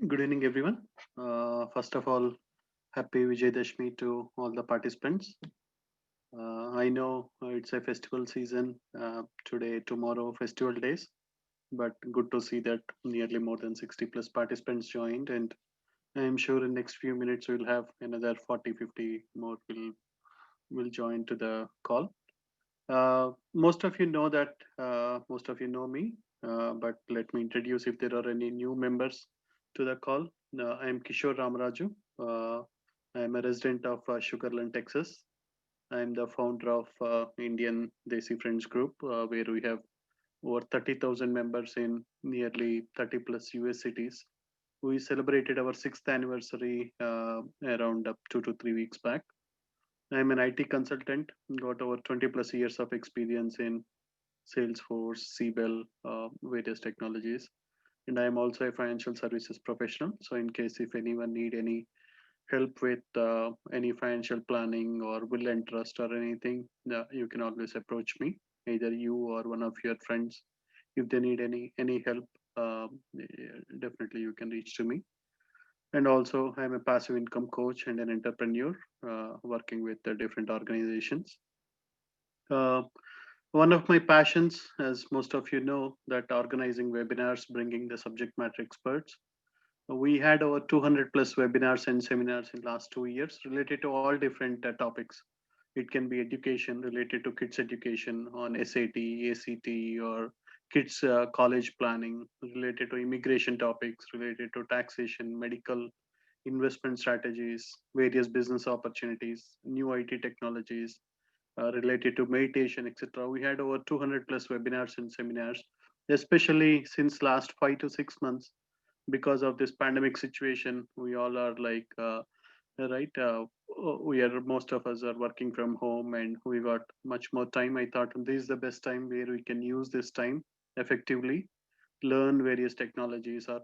Good evening, everyone. First of all, happy Vijayadashmi to all the participants. I know it's a festival season today, tomorrow, festival days, but good to see that nearly more than 60 plus participants joined. And I'm sure in next few minutes we'll have another 40, 50 more will join to the call. Most of you know that, most of you know me, but let me introduce if there are any new members to the call. I am Kishore Ramaraju. I am a resident of Sugarland, Texas. I am the founder of Indian Desi Friends Group, where we have over 30,000 members in nearly 30 plus US cities. We celebrated our sixth anniversary around 2 to 3 weeks back. I'm an IT consultant, got over 20 plus years of experience in Salesforce, Cbel, various technologies. And I am also a financial services professional. So in case if anyone need any help with any financial planning or will and trust or anything, you can always approach me, either you or one of your friends. If they need any help, definitely you can reach to me. And also, I'm a passive income coach and an entrepreneur working with different organizations. Uh, One of my passions, as most of you know, that organizing webinars, bringing the subject matter experts. We had over 200 plus webinars and seminars in last 2 years related to all different topics. It can be education related to kids education on SAT, ACT, or kids college planning, related to immigration topics, related to taxation, medical, investment strategies, various business opportunities, new IT technologies, related to meditation, etc. We had over 200 plus webinars and seminars, especially since last 5 to 6 months. Because of this pandemic situation, we all are like, right, we are, most of us are working from home and we got much more time. I thought this is the best time where we can use this time effectively, learn various technologies, or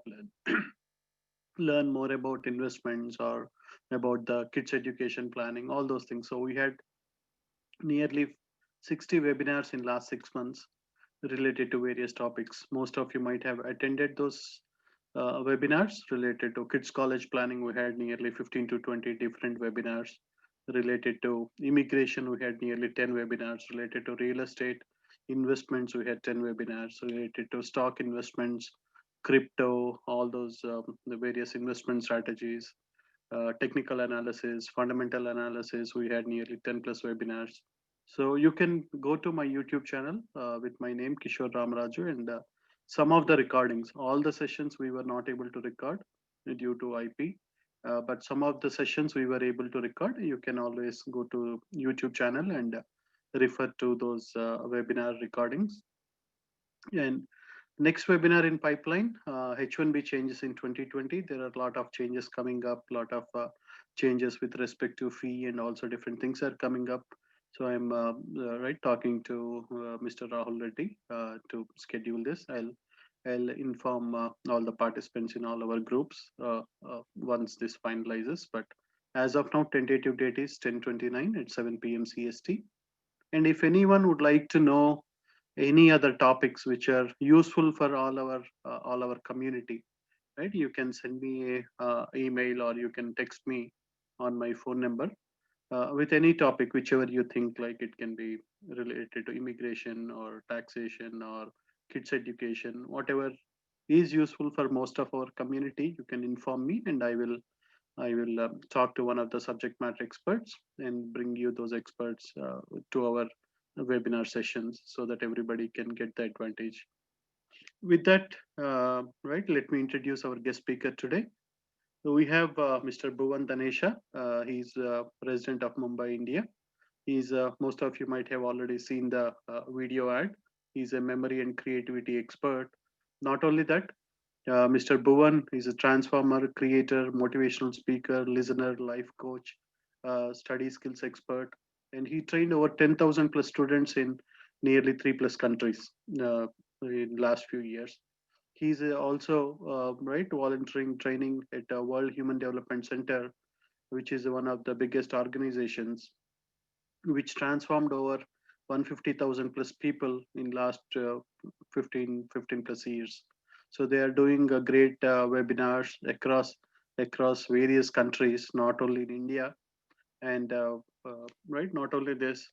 learn more about investments or about the kids education planning, all those things. So we had nearly 60 webinars in last 6 months related to various topics. Most of you might have attended those webinars related to kids college planning. We had nearly 15 to 20 different webinars related to immigration. We had nearly 10 webinars related to real estate investments. We had 10 webinars related to stock investments, crypto, all those the various investment strategies, technical analysis, fundamental analysis. We had nearly 10 plus webinars. So you can go to my YouTube channel with my name, Kishore Ramaraju, and some of the recordings, all the sessions we were not able to record due to IP. But some of the sessions we were able to record. You can always go to YouTube channel and refer to those webinar recordings. And next webinar in pipeline, H1B changes in 2020. There are a lot of changes coming up, lot of changes with respect to fee, and also different things are coming up. So I'm right talking to Mr. Rahul Reddy to schedule this. I'll inform all the participants in all our groups once this finalizes. But as of now, tentative date is 10:29 at 7 p.m. CST. And if anyone would like to know any other topics which are useful for all our community, right, you can send me a email or you can text me on my phone number with any topic whichever you think, like it can be related to immigration or taxation or kids education, whatever is useful for most of our community. You can inform me and I will talk to one of the subject matter experts and bring you those experts to our webinar sessions so that everybody can get the advantage. With that, right, let me introduce our guest speaker today. So we have Mr. Bhuvan Danesha. He's resident of Mumbai, India. He's most of you might have already seen the video ad. He's a memory and creativity expert. Not only that, Mr. Bhuvan is a transformer, creator, motivational speaker, listener, life coach, study skills expert, and he trained over 10,000 plus students in nearly three plus countries in last few years. He's also right volunteering training at World Human Development Center, which is one of the biggest organizations, which transformed over 150,000 plus people in last 15 plus years. So they are doing a great webinars across various countries, not only in India. And right, not only this,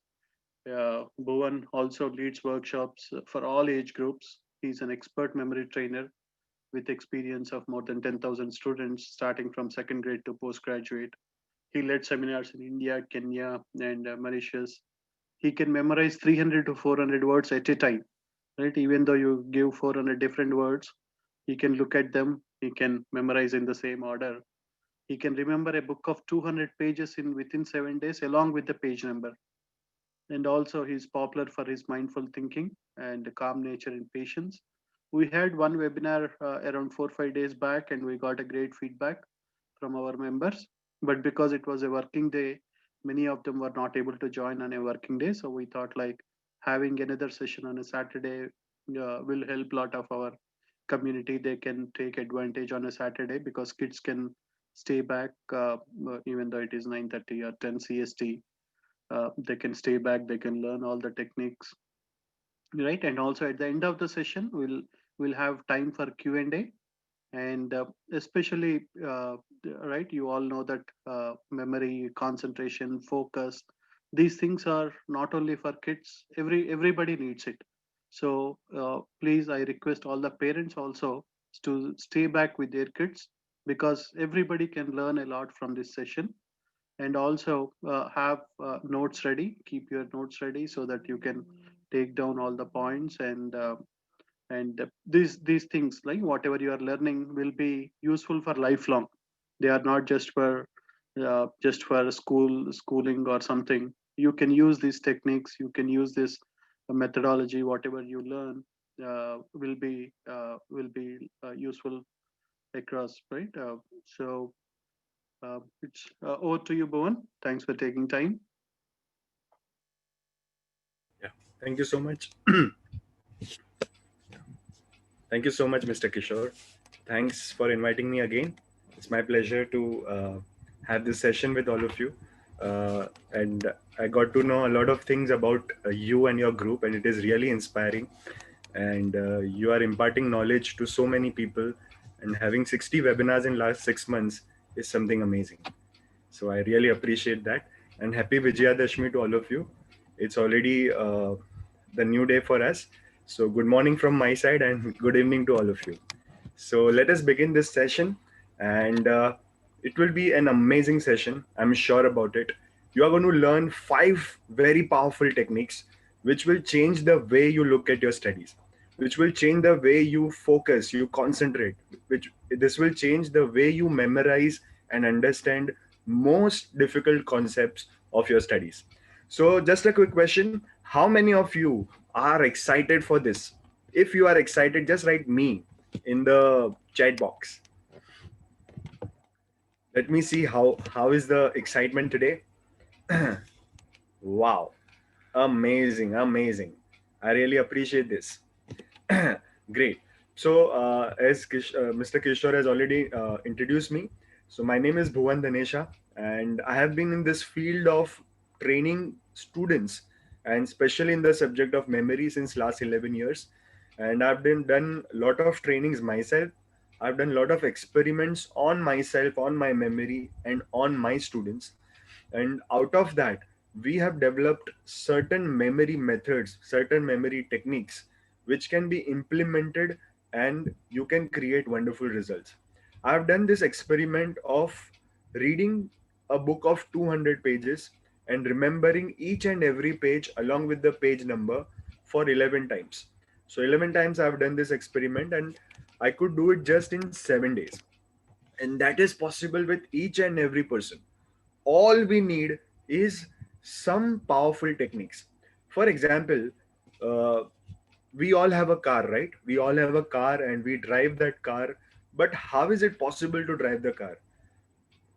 Bhuvan also leads workshops for all age groups. He's an expert memory trainer with experience of more than 10,000 students, starting from second grade to postgraduate. He led seminars in India, Kenya, and Mauritius. He can memorize 300 to 400 words at a time, right? Even though you give 400 different words, he can look at them, he can memorize in the same order. He can remember a book of 200 pages in within 7 days, along with the page number. And also, he's popular for his mindful thinking and calm nature and patience. We had one webinar around 4 or 5 days back, and we got a great feedback from our members. But because it was a working day, many of them were not able to join on a working day. So we thought like having another session on a Saturday will help a lot of our community. They can take advantage on a Saturday because kids can stay back even though it is 9:30 or 10 CST. They can stay back. They can learn all the techniques, right? And also at the end of the session, we'll have time for Q&A. And especially right, you all know that memory, concentration, focus, these things are not only for kids, everybody needs it. So please, I request all the parents also to stay back with their kids, because everybody can learn a lot from this session. And also have notes ready, keep your notes ready so that you can take down all the points. And these things, like whatever you are learning, will be useful for lifelong. They are not just for schooling or something. You can use these techniques, you can use this methodology. Whatever you learn will be useful across, right? It's over to you, Bhuvan. Thanks for taking time. Yeah. Thank you so much. Thank you so much, Mr. Kishore. Thanks for inviting me again. It's my pleasure to have this session with all of you. And I got to know a lot of things about you and your group, and it is really inspiring. And you are imparting knowledge to so many people, and having 60 webinars in last 6 months is something amazing. So I really appreciate that. And happy Vijayadashmi to all of you. It's already the new day for us. So good morning from my side and good evening to all of you. So let us begin this session, and it will be an amazing session. I'm sure about it. You are going to learn 5 very powerful techniques which will change the way you look at your studies, which will change the way you focus, you concentrate, which this will change the way you memorize and understand most difficult concepts of your studies. So, just a quick question: how many of you are excited for this? If you are excited, just write me in the chat box. Let me see how is the excitement today. Wow, amazing, amazing. I really appreciate this. Great. So, as Mr. Kishore has already introduced me, so my name is Bhuvan Dhanesha, and I have been in this field of training students, and especially in the subject of memory since last 11 years. And I've done a lot of trainings myself. I've done a lot of experiments on myself, on my memory, and on my students. And out of that, we have developed certain memory methods, certain memory techniques, which can be implemented and you can create wonderful results. I've done this experiment of reading a book of 200 pages and remembering each and every page along with the page number for 11 times. So 11 times I've done this experiment, and I could do it just in 7 days. And that is possible with each and every person. All we need is some powerful techniques. For example, uh, we all have a car, right? We all have a car and we drive that car. But how is it possible to drive the car?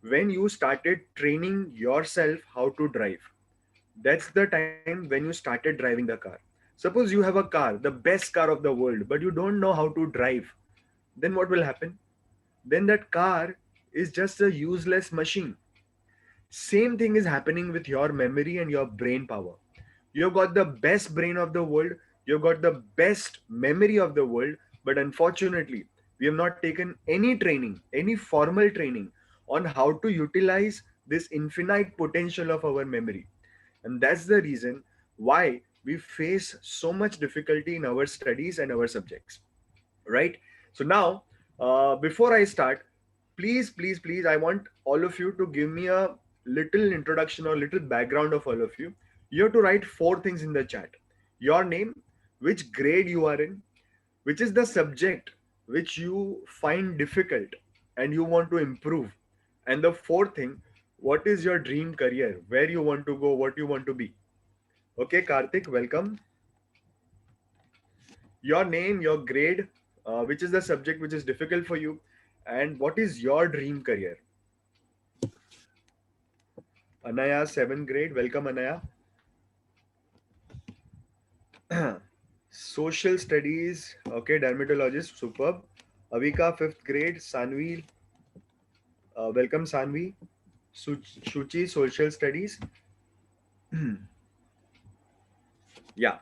When you started training yourself how to drive, that's the time when you started driving the car. Suppose you have a car, the best car of the world, but you don't know how to drive, then what will happen? Then that car is just a useless machine. Same thing is happening with your memory and your brain power. You've got the best brain of the world, you've got the best memory of the world, But unfortunately, we have not taken any training, any formal training on how to utilize this infinite potential of our memory. And that's the reason why we face so much difficulty in our studies and our subjects, right? So now, before I start, please, I want all of you to give me a little introduction or little background of all of you. You have to write four things in the chat: your name, which grade you are in, which is the subject which you find difficult and you want to improve, and the fourth thing, what is your dream career, where you want to go, what you want to be. Okay, Karthik, welcome. Your name, your grade, which is the subject which is difficult for you, and what is your dream career. Anaya, 7th grade, welcome Anaya. Social studies, okay, dermatologist, superb. Avika, 5th grade. Sanvi, welcome Sanvi. Shuchi, social studies. Yeah.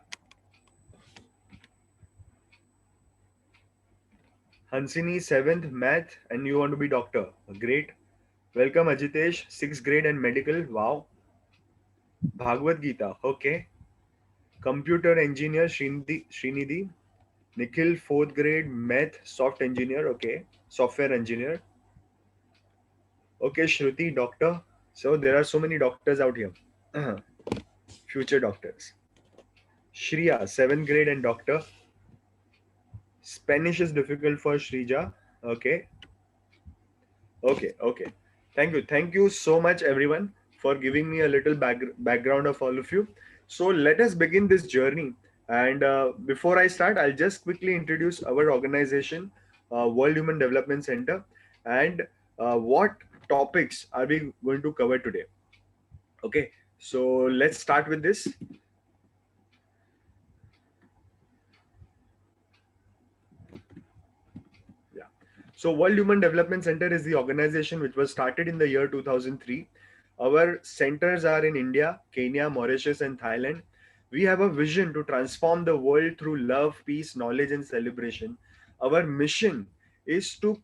Hansini, 7th, math, and you want to be doctor. Great. Welcome Ajitesh, 6th grade and medical. Wow. Bhagavad Gita, okay. Computer engineer, Srinidhi. Nikhil, 4th grade, math, soft engineer, okay. Software engineer. Okay, Shruti, doctor. So there are so many doctors out here. Future doctors. Shriya, 7th grade and doctor. Spanish is difficult for Shrija. Okay. Okay. Thank you. Thank you so much, everyone, for giving me a little background of all of you. So let us begin this journey. And before I start, I'll just quickly introduce our organization, World Human Development Center, and what topics are we going to cover today. Okay. So let's start with this. Yeah. So World Human Development Center is the organization which was started in the year 2003. Our centers are in India, Kenya, Mauritius, and Thailand. We have a vision to transform the world through love, peace, knowledge, and celebration. Our mission is to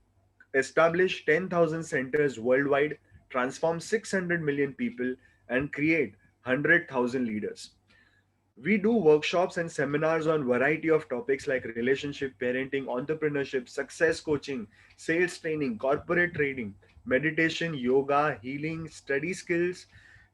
establish 10,000 centers worldwide, transform 600 million people, and create 100,000 leaders. We do workshops and seminars on variety of topics like relationship, parenting, entrepreneurship, success coaching, sales training, corporate training, meditation, yoga, healing, study skills,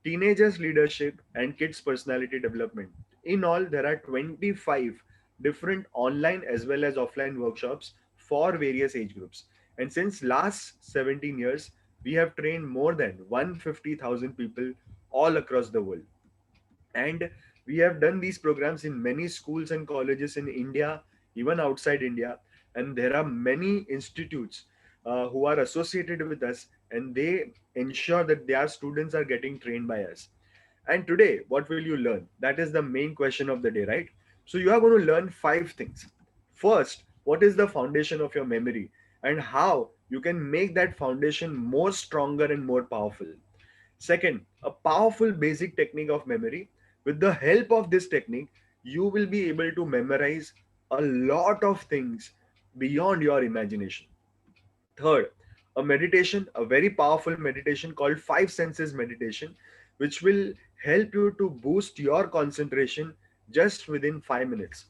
teenagers leadership, and kids personality development. In all, there are 25 different online as well as offline workshops for various age groups. And since last 17 years, we have trained more than 150,000 people all across the world. And we have done these programs in many schools and colleges in India, even outside India. And there are many institutes who are associated with us, and they ensure that their students are getting trained by us. And today, what will you learn? That is the main question of the day, right? So you are going to learn five things. First, what is the foundation of your memory, and how you can make that foundation more stronger and more powerful. Second, a powerful basic technique of memory. With the help of this technique, you will be able to memorize a lot of things beyond your imagination. Third, a meditation, a very powerful meditation called five senses meditation, which will help you to boost your concentration just within 5 minutes.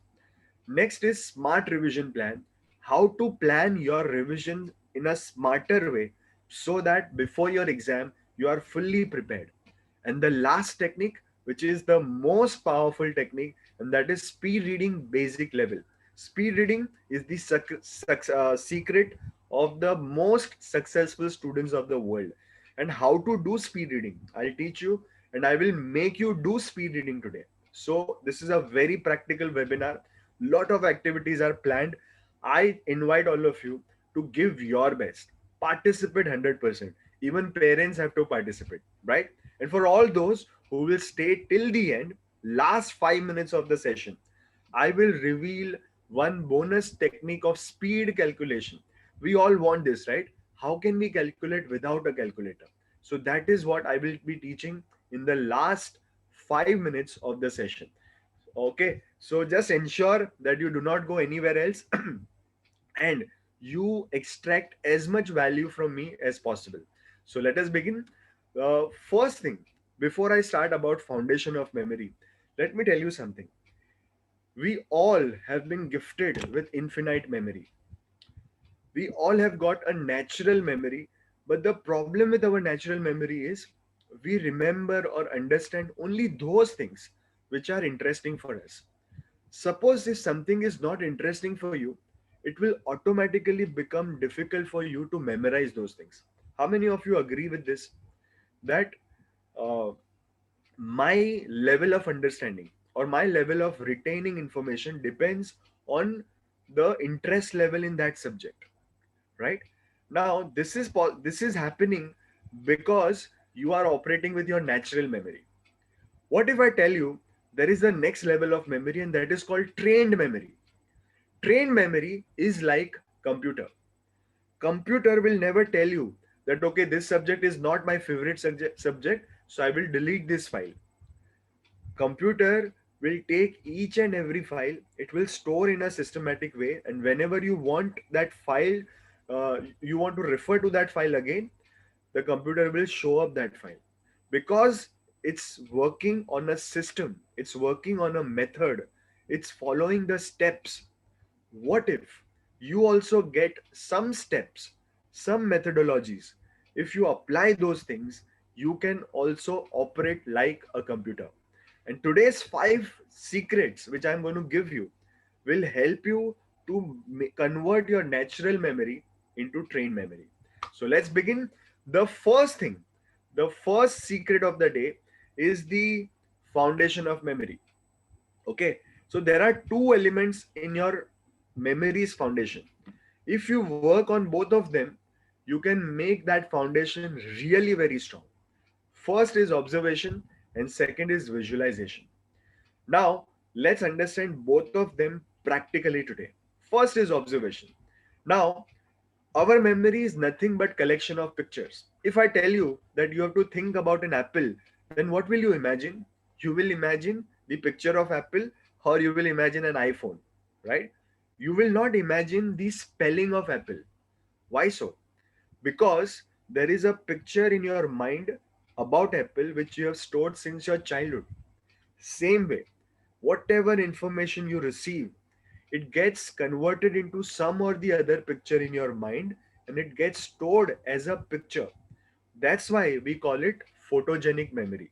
Next is smart revision plan. How to plan your revision in a smarter way so that before your exam you are fully prepared. And the last technique, which is the most powerful technique, and that is speed reading basic level. Speed reading is the secret of the most successful students of the world. And how to do speed reading, I'll teach you, and I will make you do speed reading today. So this is a very practical webinar. Lot of activities are planned. I invite all of you to give your best, participate 100%. Even parents have to participate, right? And for all those who will stay till the end, last 5 minutes of the session, I will reveal one bonus technique of speed calculation. We all want this, right? How can we calculate without a calculator? So that is what I will be teaching in the last 5 minutes of the session. Okay, so just ensure that you do not go anywhere else. and you extract as much value from me as possible. So let us begin. First thing, before I start about foundation of memory, let me tell you something. We all have been gifted with infinite memory. We all have got a natural memory, but the problem with our natural memory is we remember or understand only those things which are interesting for us. Suppose if something is not interesting for you, it will automatically become difficult for you to memorize those things. How many of you agree with this? That uh, my level of understanding or my level of retaining information depends on the interest level in that subject, right? Now this is happening because you are operating with your natural memory. What if I tell you there is a next level of memory, and that is called trained memory? Trained memory is like computer. Computer will never tell you that okay, this subject is not my favorite subject, so I will delete this file. Computer will take each and every file, it will store in a systematic way, and whenever you want that file, you want to refer to that file again, the computer will show up that file, because it's working on a system, it's working on a method, it's following the steps. What if you also get some steps, some methodologies? If you apply those things, you can also operate like a computer. And today's 5 secrets, which I'm going to give you, will help you to convert your natural memory into trained memory. So let's begin. The first thing, the first secret of the day is the foundation of memory. Okay, so there are two elements in your memory's foundation. If you work on both of them, you can make that foundation really very strong. First is observation, and second is visualization. Now let's understand both of them practically today. First is observation. Now, our memory is nothing but collection of pictures. If I tell you that you have to think about an apple, then what will you imagine? You will imagine the picture of apple, or you will imagine an iPhone, right? You will not imagine the spelling of apple. Why so? Because there is a picture in your mind about apple which you have stored since your childhood. Same way, whatever information you receive, it gets converted into some or the other picture in your mind, and it gets stored as a picture. That's why we call it photogenic memory.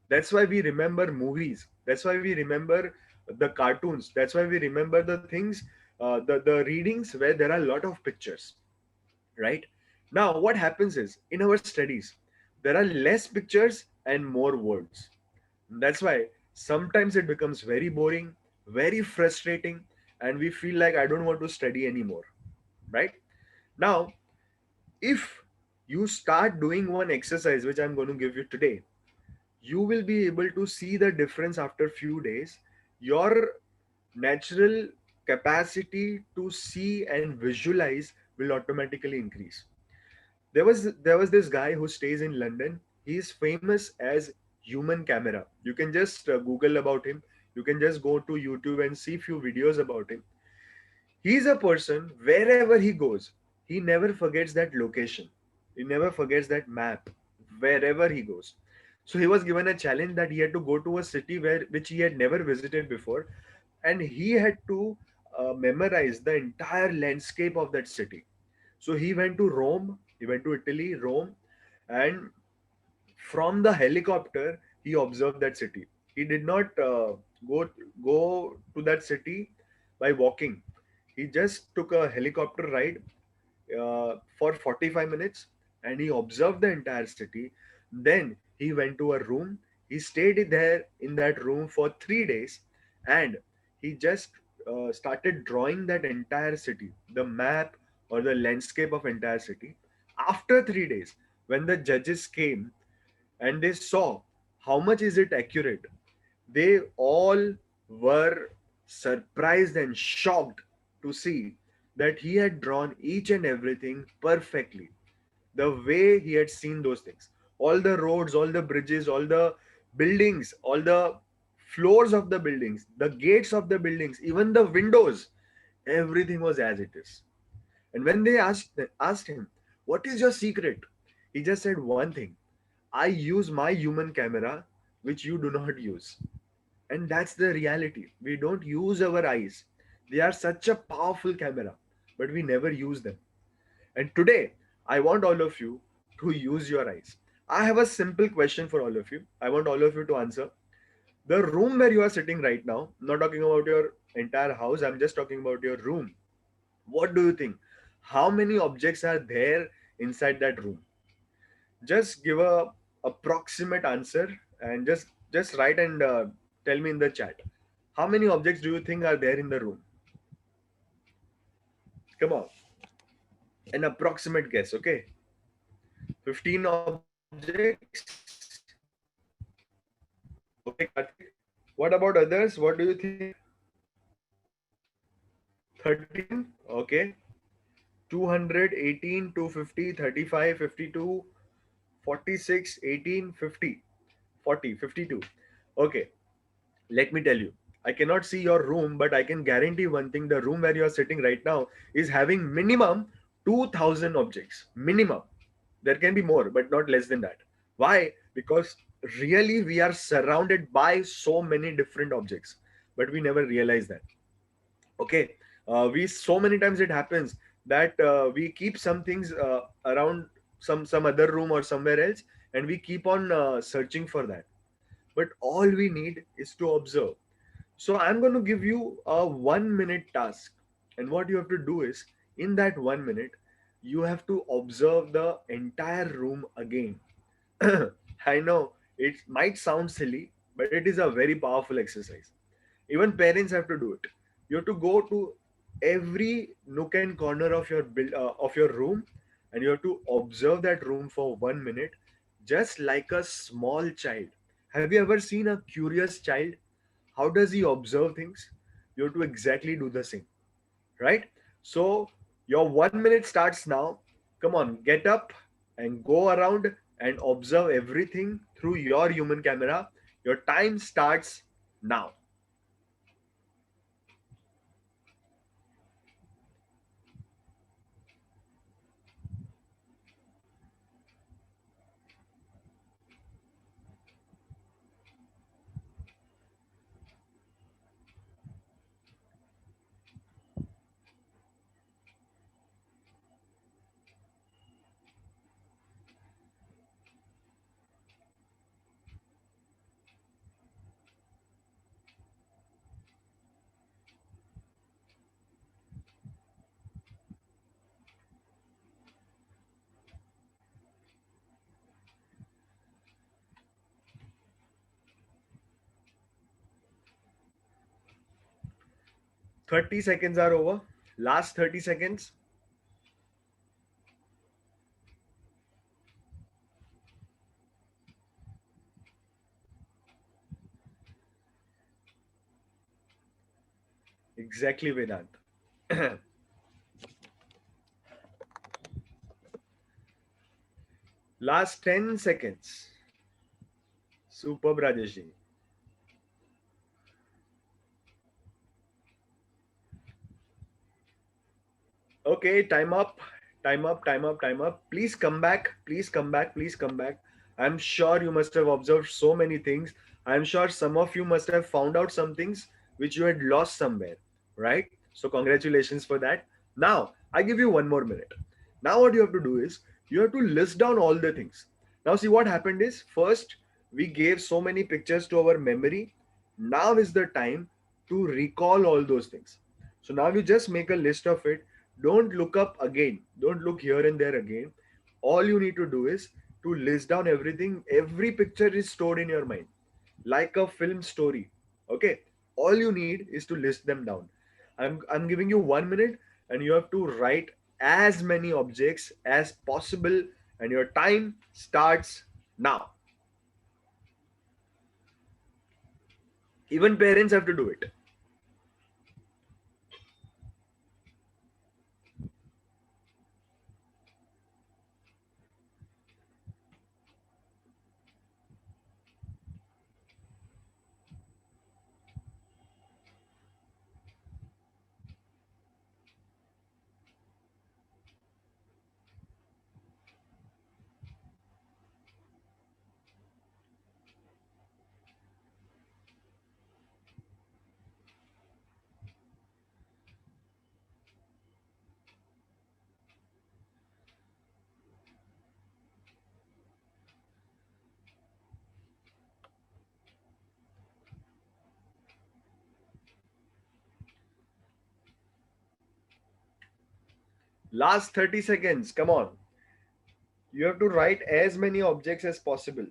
That's why we remember movies. That's why we remember the cartoons. That's why we remember the things, the readings where there are a lot of pictures, right? Now, what happens is in our studies, there are less pictures and more words. That's why sometimes it becomes very boring, very frustrating, and we feel like I don't want to study anymore, right? Now, if you start doing one exercise, which I'm going to give you today, you will be able to see the difference after few days. Your natural capacity to see and visualize will automatically increase. There was this guy who stays in London. He is famous as Human Camera. You can just Google about him. You can just go to YouTube and see few videos about him. He's a person, wherever he goes, he never forgets that location. He never forgets that map wherever he goes. So he was given a challenge that he had to go to a city which he had never visited before, and he had to memorize the entire landscape of that city. So he went to Rome, he went to Italy, Rome, and from the helicopter he observed that city. He did not go to that city by walking. He just took a helicopter ride for 45 minutes, and he observed the entire city. Then he went to a room. He stayed there in that room for 3 days, and he just started drawing that entire city, the map or the landscape of entire city. After 3 days, when the judges came and they saw how much is it accurate, they all were surprised and shocked to see that he had drawn each and everything perfectly, the way he had seen those things. All the roads, all the bridges, all the buildings, all the floors of the buildings, the gates of the buildings, even the windows, everything was as it is. And when they asked him, "What is your secret?" He just said one thing: "I use my human camera, which you do not use." And that's the reality. We don't use our eyes. They are such a powerful camera, but we never use them. And today, I want all of you to use your eyes. I have a simple question for all of you. I want all of you to answer. The room where you are sitting right now, not talking about your entire house, I'm just talking about your room. What do you think? How many objects are there inside that room? Just give a approximate answer and just write and tell me in the chat. How many objects do you think are there in the room? Come on, an approximate guess. Okay, 15 objects. Okay, Karthik. What about others? What do you think? 13. Okay. 200, 18, 250, 35, 52, 46, 18, 50, 40, 52. Okay, let me tell you. I cannot see your room, but I can guarantee one thing: the room where you are sitting right now is having minimum 2000 objects. Minimum. There can be more, but not less than that. Why? Because really we are surrounded by so many different objects, but we never realize that. Okay, we so many times it happens that we keep some things around some other room or somewhere else, and we keep on searching for that. But all we need is to observe. So I'm going to give you a 1 minute task, and what you have to do is, in that 1 minute, you have to observe the entire room again. I know it might sound silly, but it is a very powerful exercise. Even parents have to do it. You have to go to every nook and corner of your of your room, and you have to observe that room for 1 minute, just like a small child. Have you ever seen a curious child? How does he observe things? You have to exactly do the same, right? So your 1 minute starts now. Come on, get up and go around and observe everything through your human camera. Your time starts now. 30 seconds are over. Last 30 seconds. Exactly, Vedant. Last 10 seconds. Superb, Rajesh. Okay, time up. Time up, time up, time up. Please come back. Please come back. Please come back. I'm sure you must have observed so many things. I'm sure some of you must have found out some things which you had lost somewhere, right? So, congratulations for that. Now, I give you 1 more minute. Now, what you have to do is you have to list down all the things. Now, see what happened is first, we gave so many pictures to our memory. Now is the time to recall all those things. So, now you just make a list of it. Don't look up again, don't look here and there again. All you need to do is to list down everything. Every picture is stored in your mind like a film story. Okay, all you need is to list them down. I'm giving you 1 minute, and you have to write as many objects as possible, and your time starts now. Even parents have to do it. Last 30 seconds. Come on. You have to write as many objects as possible.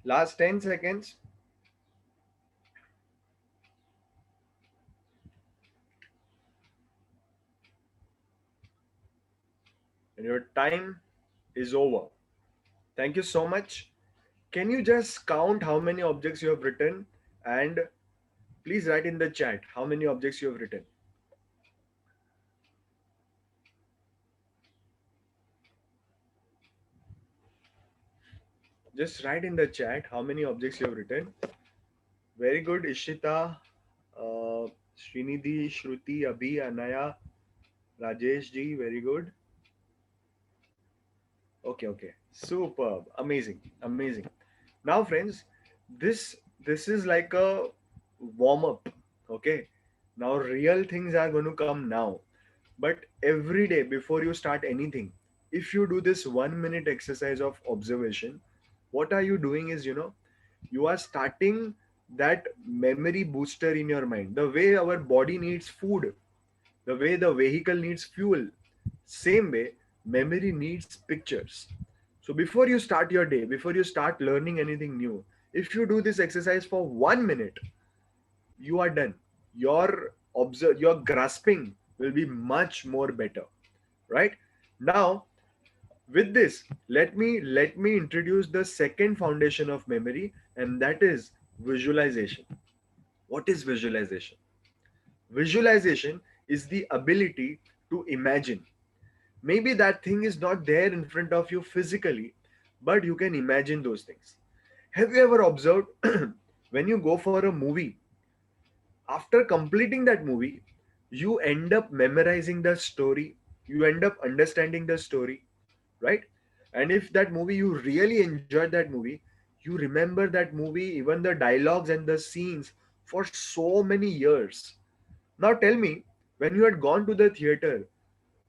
Last 10 seconds. And your time is over. Thank you so much. Can you just count how many objects you have written? And please write in the chat how many objects you have written. Just write in the chat how many objects you have written. Very good, Ishita, Srinidhi, Shruti, Abhi, Anaya, Rajesh ji. Very good. Okay, okay. Superb. Amazing. Amazing. Now, friends, this is like a warm up. Okay. Now real things are going to come now. But every day before you start anything, if you do this 1 minute exercise of observation, what are you doing is, you are starting that memory booster in your mind. The way our body needs food, the way the vehicle needs fuel, same way memory needs pictures. So before you start your day, before you start learning anything new, if you do this exercise for 1 minute, you are done. Your grasping will be much more better, right? Now, with this, let me introduce the second foundation of memory, and that is visualization. What is visualization? Visualization is the ability to imagine. Maybe that thing is not there in front of you physically, but you can imagine those things. Have you ever observed when you go for a movie, after completing that movie, you end up memorizing the story, you end up understanding the story, right? And if that movie, you really enjoyed that movie, you remember that movie, even the dialogues and the scenes for so many years. Now tell me, when you had gone to the theater,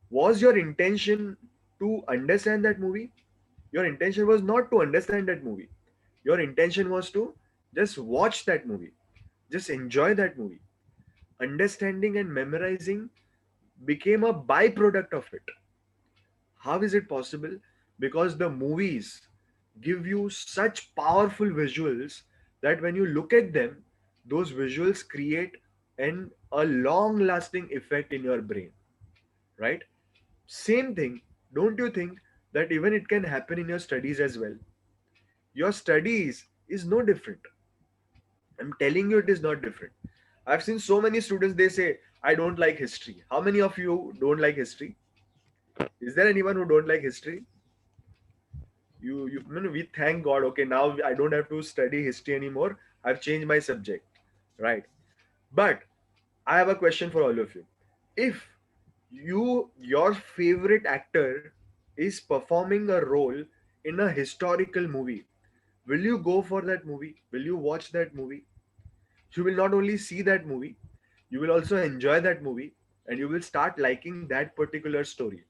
was your intention to understand that movie? Your intention was not to understand that movie. Your intention was to just watch that movie, just enjoy that movie. Understanding and memorizing became a byproduct of it. How is it possible? Because the movies give you such powerful visuals that when you look at them, those visuals create a long lasting effect in your brain, right? Same thing, don't you think that even it can happen in your studies as well? Your studies is no different. I'm telling you, it is not different. I've seen so many students, they say, I don't like history. How many of you don't like history? Is there anyone who don't like history? We thank God. Okay, now I don't have to study history anymore. I've changed my subject, right? But I have a question for all of you. If your favorite actor is performing a role in a historical movie, will you go for that movie? Will you watch that movie? You will not only see that movie, you will also enjoy that movie, and you will start liking that particular story.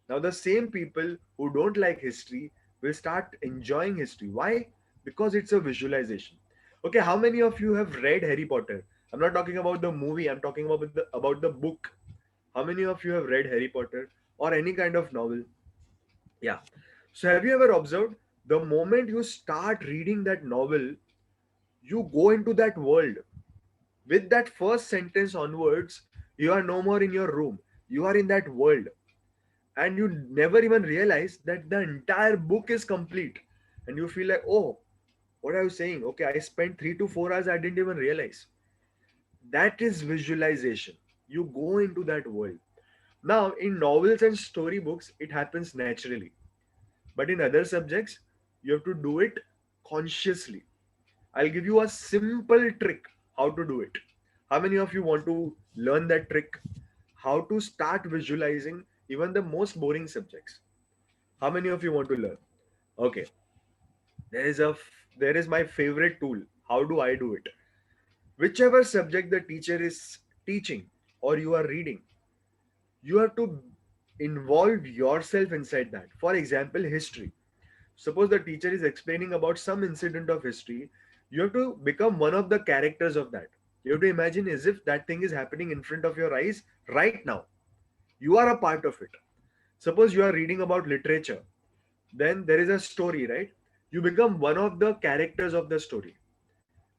Now, the same people who don't like history will start enjoying history. Why? Because it's a visualization. Okay, how many of you have read Harry Potter? I'm not talking about the movie, I'm talking about the book. How many of you have read Harry Potter or any kind of novel? Yeah. So, have you ever observed the moment you start reading that novel, you go into that world? With that first sentence onwards, you are no more in your room. You are in that world, and you never even realize that the entire book is complete. And you feel like, oh, what are you saying? Okay, I spent 3 to 4 hours, I didn't even realize. That is visualization. You go into that world. Now, in novels and storybooks, it happens naturally. But in other subjects, you have to do it consciously. I'll give you a simple trick how to do it. How many of you want to learn that trick? How to start visualizing even the most boring subjects? How many of you want to learn? Okay, there is my favorite tool. How do I do it? Whichever subject the teacher is teaching or you are reading, you have to involve yourself inside that. For example, history. Suppose the teacher is explaining about some incident of history, you have to become one of the characters of that. You have to imagine as if that thing is happening in front of your eyes right now. You are a part of it. Suppose you are reading about literature, then there is a story, right? You become one of the characters of the story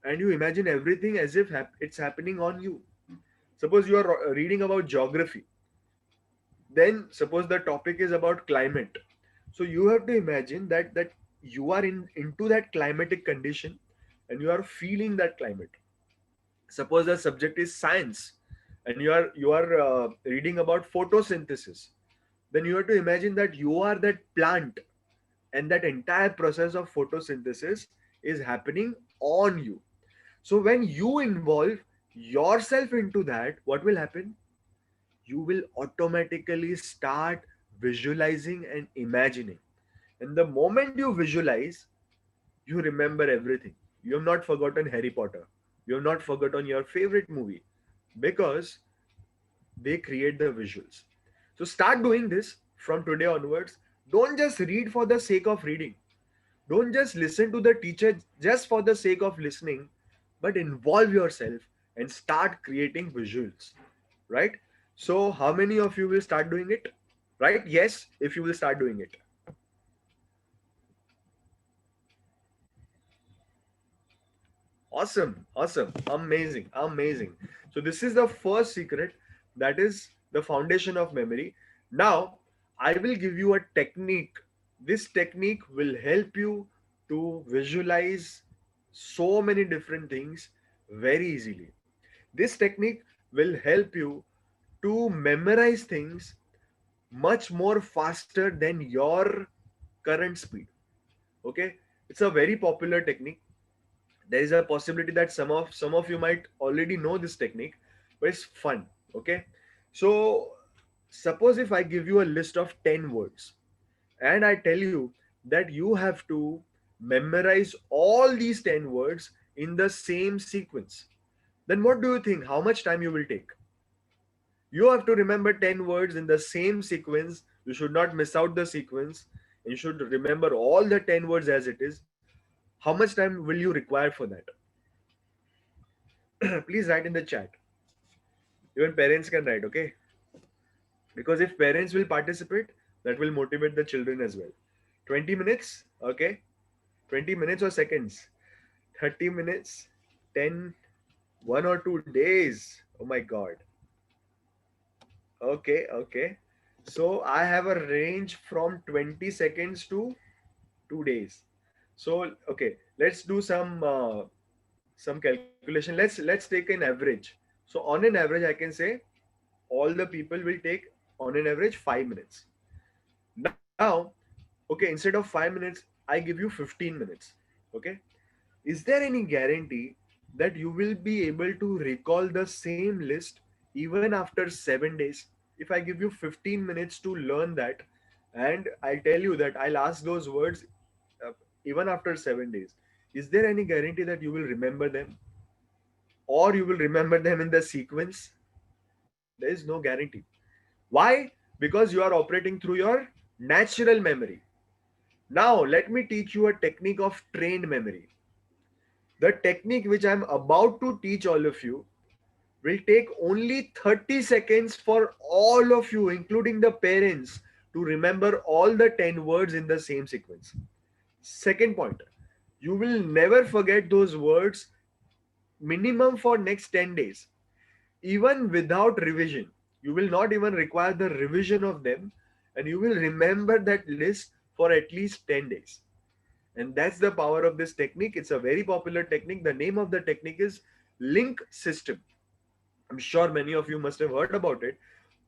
and you imagine everything as if it's happening on you. Suppose you are reading about geography, then suppose the topic is about climate, so you have to imagine that you are into that climatic condition and you are feeling that climate. Suppose the subject is science and you are reading about photosynthesis, then you have to imagine that you are that plant and that entire process of photosynthesis is happening on you. So when you involve yourself into that, what will happen? You will automatically start visualizing and imagining. And the moment you visualize, you remember everything. You have not forgotten Harry Potter. You have not forgotten your favorite movie because they create the visuals. So start doing this from today onwards. Don't just read for the sake of reading. Don't just listen to the teacher just for the sake of listening, but involve yourself and start creating visuals. Right? So, how many of you will start doing it? Right? Yes, if you will start doing it. Awesome, awesome, amazing, amazing. So, this is the first secret, that is the foundation of memory. Now, I will give you a technique. This technique will help you to visualize so many different things very easily. This technique will help you to memorize things much more faster than your current speed. Okay, it's a very popular technique. There is a possibility that some of you might already know this technique, but it's fun. Okay, so suppose if I give you a list of 10 words and I tell you that you have to memorize all these 10 words in the same sequence, then what do you think, how much time you will take? You have to remember 10 words in the same sequence. You should not miss out the sequence. And you should remember all the 10 words as it is. How much time will you require for that? Please write in the chat. Even parents can write, okay? Because if parents will participate, that will motivate the children as well. 20 minutes, okay? 20 minutes or seconds? 30 minutes, 10, 1 or 2 days. Oh my god. Okay, okay. So I have a range from 20 seconds to 2 days. So okay, let's do some calculation. Let's take an average. So on an average, I can say all the people will take on an average 5 minutes. Now, okay, instead of 5 minutes, I give you 15 minutes. Okay, is there any guarantee that you will be able to recall the same list even after 7 days? If I give you 15 minutes to learn that, and I tell you that I'll ask those words uh, even after 7 days, is there any guarantee that you will remember them or you will remember them in the sequence? There is no guarantee. Why? Because you are operating through your natural memory. Now, let me teach you a technique of trained memory. The technique which I'm about to teach all of you will take only 30 seconds for all of you, including the parents, to remember all the 10 words in the same sequence. Second point, you will never forget those words minimum for next 10 days, even without revision. You will not even require the revision of them, and you will remember that list for at least 10 days. And that's the power of this technique. It's a very popular technique. The name of the technique is link system. I'm sure many of you must have heard about it,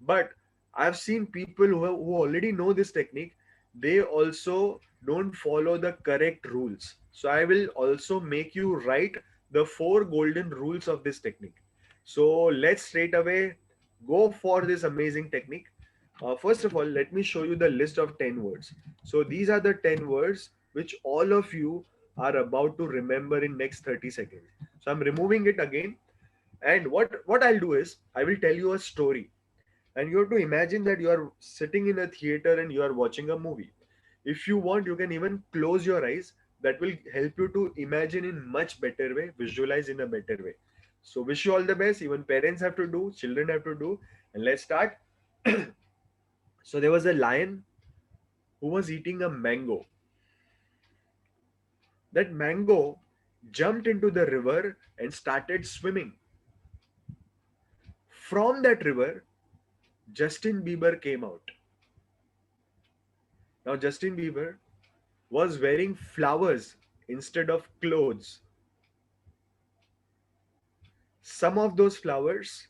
but I've seen people who already know this technique. They also don't follow the correct rules. So I will also make you write the 4 golden rules of this technique. So let's straight away go for this amazing technique. First of all, let me show you the list of 10 words. So these are the 10 words which all of you are about to remember in next 30 seconds. So I'm removing it again. And what I'll do is I will tell you a story. And you have to imagine that you are sitting in a theater and you are watching a movie. If you want, you can even close your eyes. That will help you to imagine in much better way, visualize in a better way. So wish you all the best. Even parents have to do, children have to do. And let's start. So there was a lion who was eating a mango. That mango jumped into the river and started swimming. From that river, Justin Bieber came out. Now, Justin Bieber was wearing flowers instead of clothes. Some of those flowers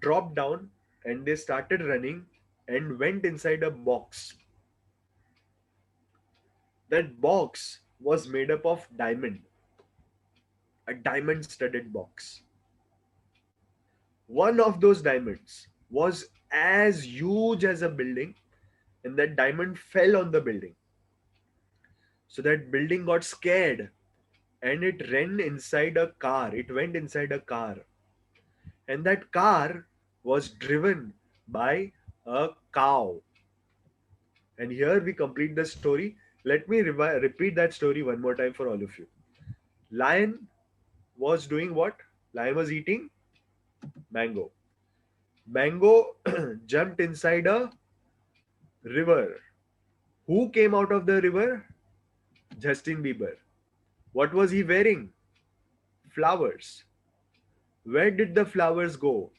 dropped down and they started running and went inside a box. That box was made up of diamond, a diamond studded box. One of those diamonds was as huge as a building, and that diamond fell on the building. So that building got scared and it ran inside a car. It went inside a car, and that car was driven by a cow. And here we complete the story. Let me repeat that story one more time for all of you. Lion was doing what? Lion was eating mango. Mango jumped inside a river. Who came out of the river? Justin Bieber. What was he wearing? Flowers. Where did the flowers go?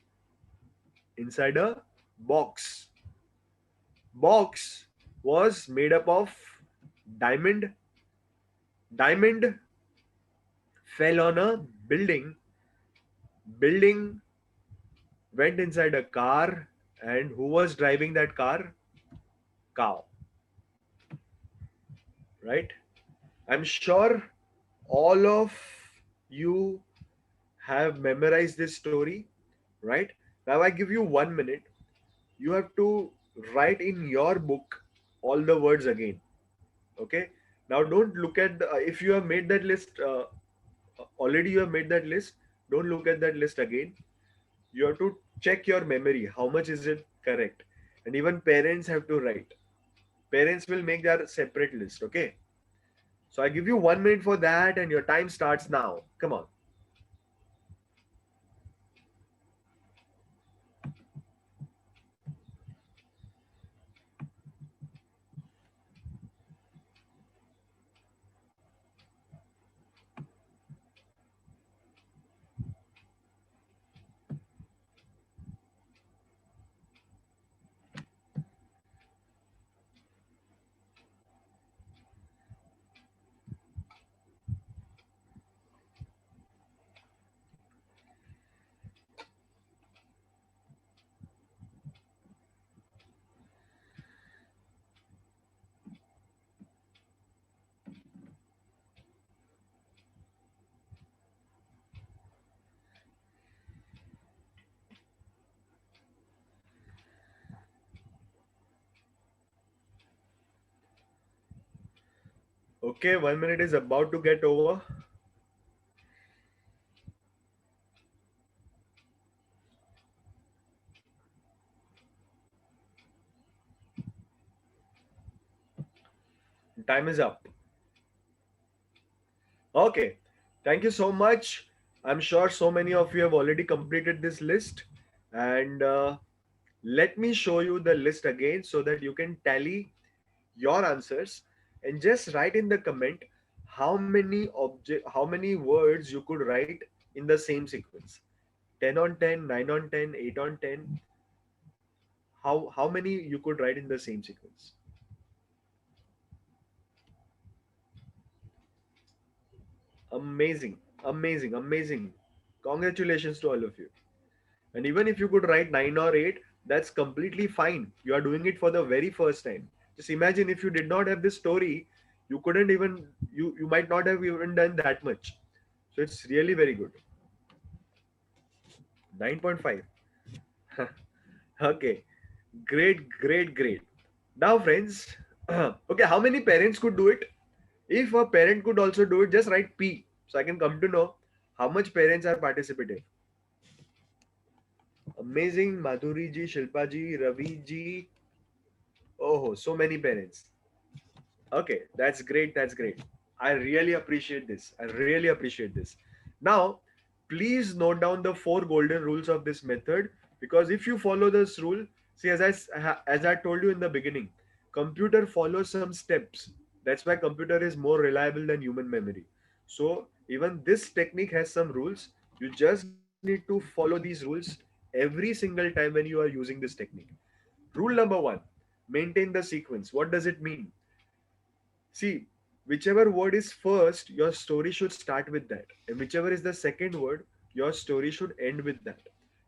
Inside a box. Box was made up of diamond. Diamond fell on a building. Building went inside a car. And who was driving that car? Cow. Right? I'm sure all of you have memorized this story, right? Now I give you 1 minute. You have to write in your book all the words again. Okay. Now don't look at if you have made that list already. You have made that list. Don't look at that list again. You have to check your memory. How much is it correct? And even parents have to write. Parents will make their separate list. Okay. So I give you 1 minute for that, and your time starts now. Come on. Okay, 1 minute is about to get over. Time is up. Okay, thank you so much. I'm sure so many of you have already completed this list. And let me show you the list again so that you can tally your answers and just write in the comment how many words you could write in the same sequence. 10 on 10, 9 on 10, 8 on 10. How many you could write in the same sequence? Amazing, amazing, amazing. Congratulations to all of you. And even if you could write 9 or 8, that's completely fine. You are doing it for the very first time. Just imagine if you did not have this story, you couldn't even, you might not have even done that much. So it's really very good. 9.5. Okay. Great, great, great. Now, friends, okay, how many parents could do it? If a parent could also do it, just write P so I can come to know how much parents are participating. Amazing, Madhuri ji, Shilpa ji, Ravi ji. Oh, so many parents. Okay, that's great. That's great. I really appreciate this. I really appreciate this. Now, please note down the four golden rules of this method, because if you follow this rule, see, as I told you in the beginning, computer follows some steps. That's why computer is more reliable than human memory. So even this technique has some rules. You just need to follow these rules every single time when you are using this technique. Rule number one: maintain the sequence. What does it mean? See, whichever word is first, your story should start with that. And whichever is the second word, your story should end with that.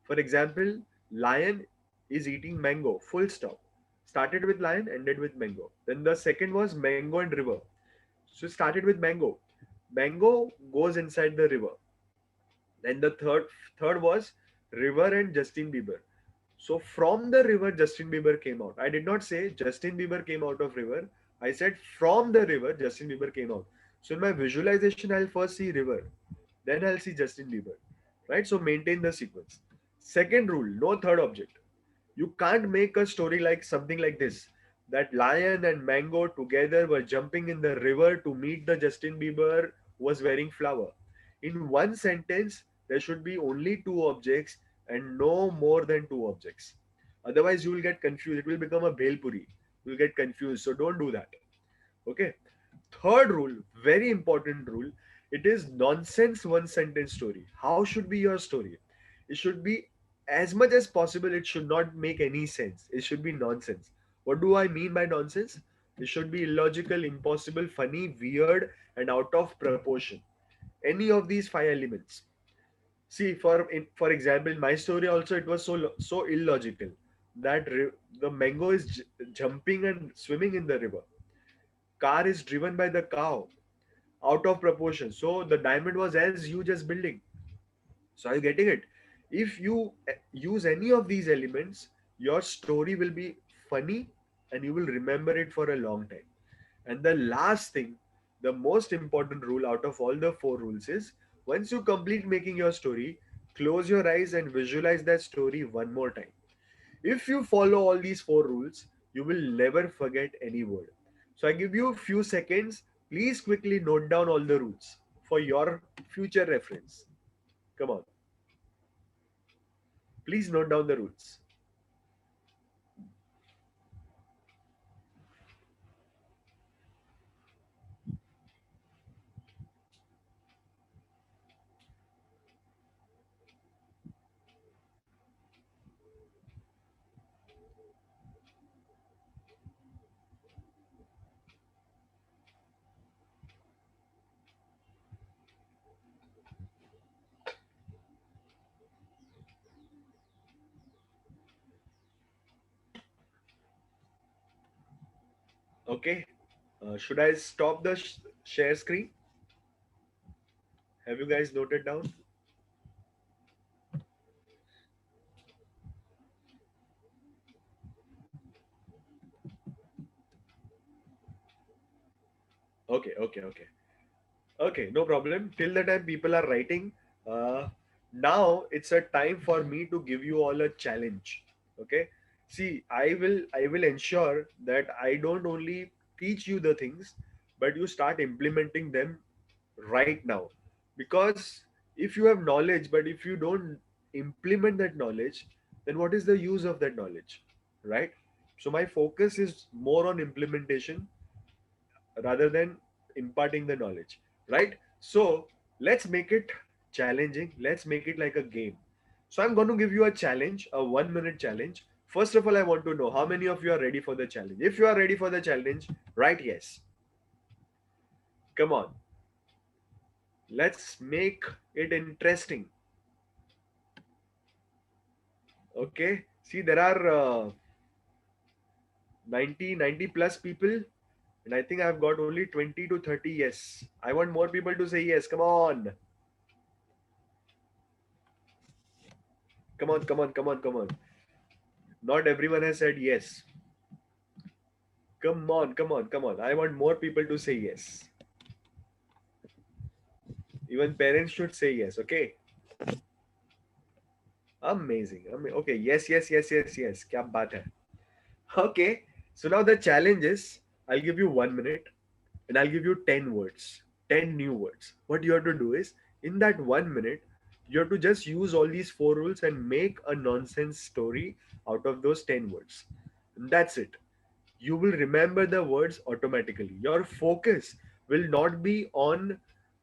For example, lion is eating mango, full stop. Started with lion, ended with mango. Then the second was mango and river. So started with mango. Mango goes inside the river. Then the third was river and Justin Bieber. So from the river, Justin Bieber came out. I did not say Justin Bieber came out of river. I said from the river, Justin Bieber came out. So in my visualization, I'll first see river, then I'll see Justin Bieber. Right? So maintain the sequence. Second rule: no third object. You can't make a story like something like this. That lion and mango together were jumping in the river to meet the Justin Bieber who was wearing flower. In one sentence, there should be only two objects and no more than two objects. Otherwise, you will get confused. It will become a Bhelpuri. You will get confused. So don't do that. Okay. Third rule, very important rule, it is nonsense one sentence story. How should be your story? It should be, as much as possible, it should not make any sense. It should be nonsense. What do I mean by nonsense? It should be illogical, impossible, funny, weird, and out of proportion. Any of these five elements. See, for example, in my story also, it was so illogical that the mango is jumping and swimming in the river. Car is driven by the cow, out of proportion. So the diamond was as huge as building. So are you getting it? If you use any of these elements, your story will be funny and you will remember it for a long time. And the last thing, the most important rule out of all the four rules is, once you complete making your story, close your eyes and visualize that story one more time. If you follow all these four rules, you will never forget any word. So I give you a few seconds. Please quickly note down all the rules for your future reference. Come on. Please note down the rules. Okay. Should I stop the share screen? Have you guys noted down? Okay, okay, okay. Okay, no problem. Till the time people are writing, uh, now it's a time for me to give you all a challenge. Okay. See, I will ensure that I don't only teach you the things, but you start implementing them right now. Because if you have knowledge, but if you don't implement that knowledge, then what is the use of that knowledge? Right? So my focus is more on implementation rather than imparting the knowledge, right? So let's make it challenging, let's make it like a game. So I'm going to give you a challenge, a 1 minute challenge. First of all, I want to know how many of you are ready for the challenge. If you are ready for the challenge, write yes. Come on, let's make it interesting. Okay, see, there are 90 plus people, and I think I've got only 20 to 30 yes. I want more people to say yes. Come on, come on, come on, come on, come on. Not everyone has said yes. Come on, come on, come on. I want more people to say yes. Even parents should say yes, okay? Amazing. Okay, yes, yes, yes, yes, yes. Kya baat hai? Okay. So now the challenge is I'll give you 1 minute and I'll give you 10 words, 10 new words. What you have to do is in that 1 minute, you have to just use all these four rules and make a nonsense story out of those 10 words. And that's it. You will remember the words automatically. Your focus will not be on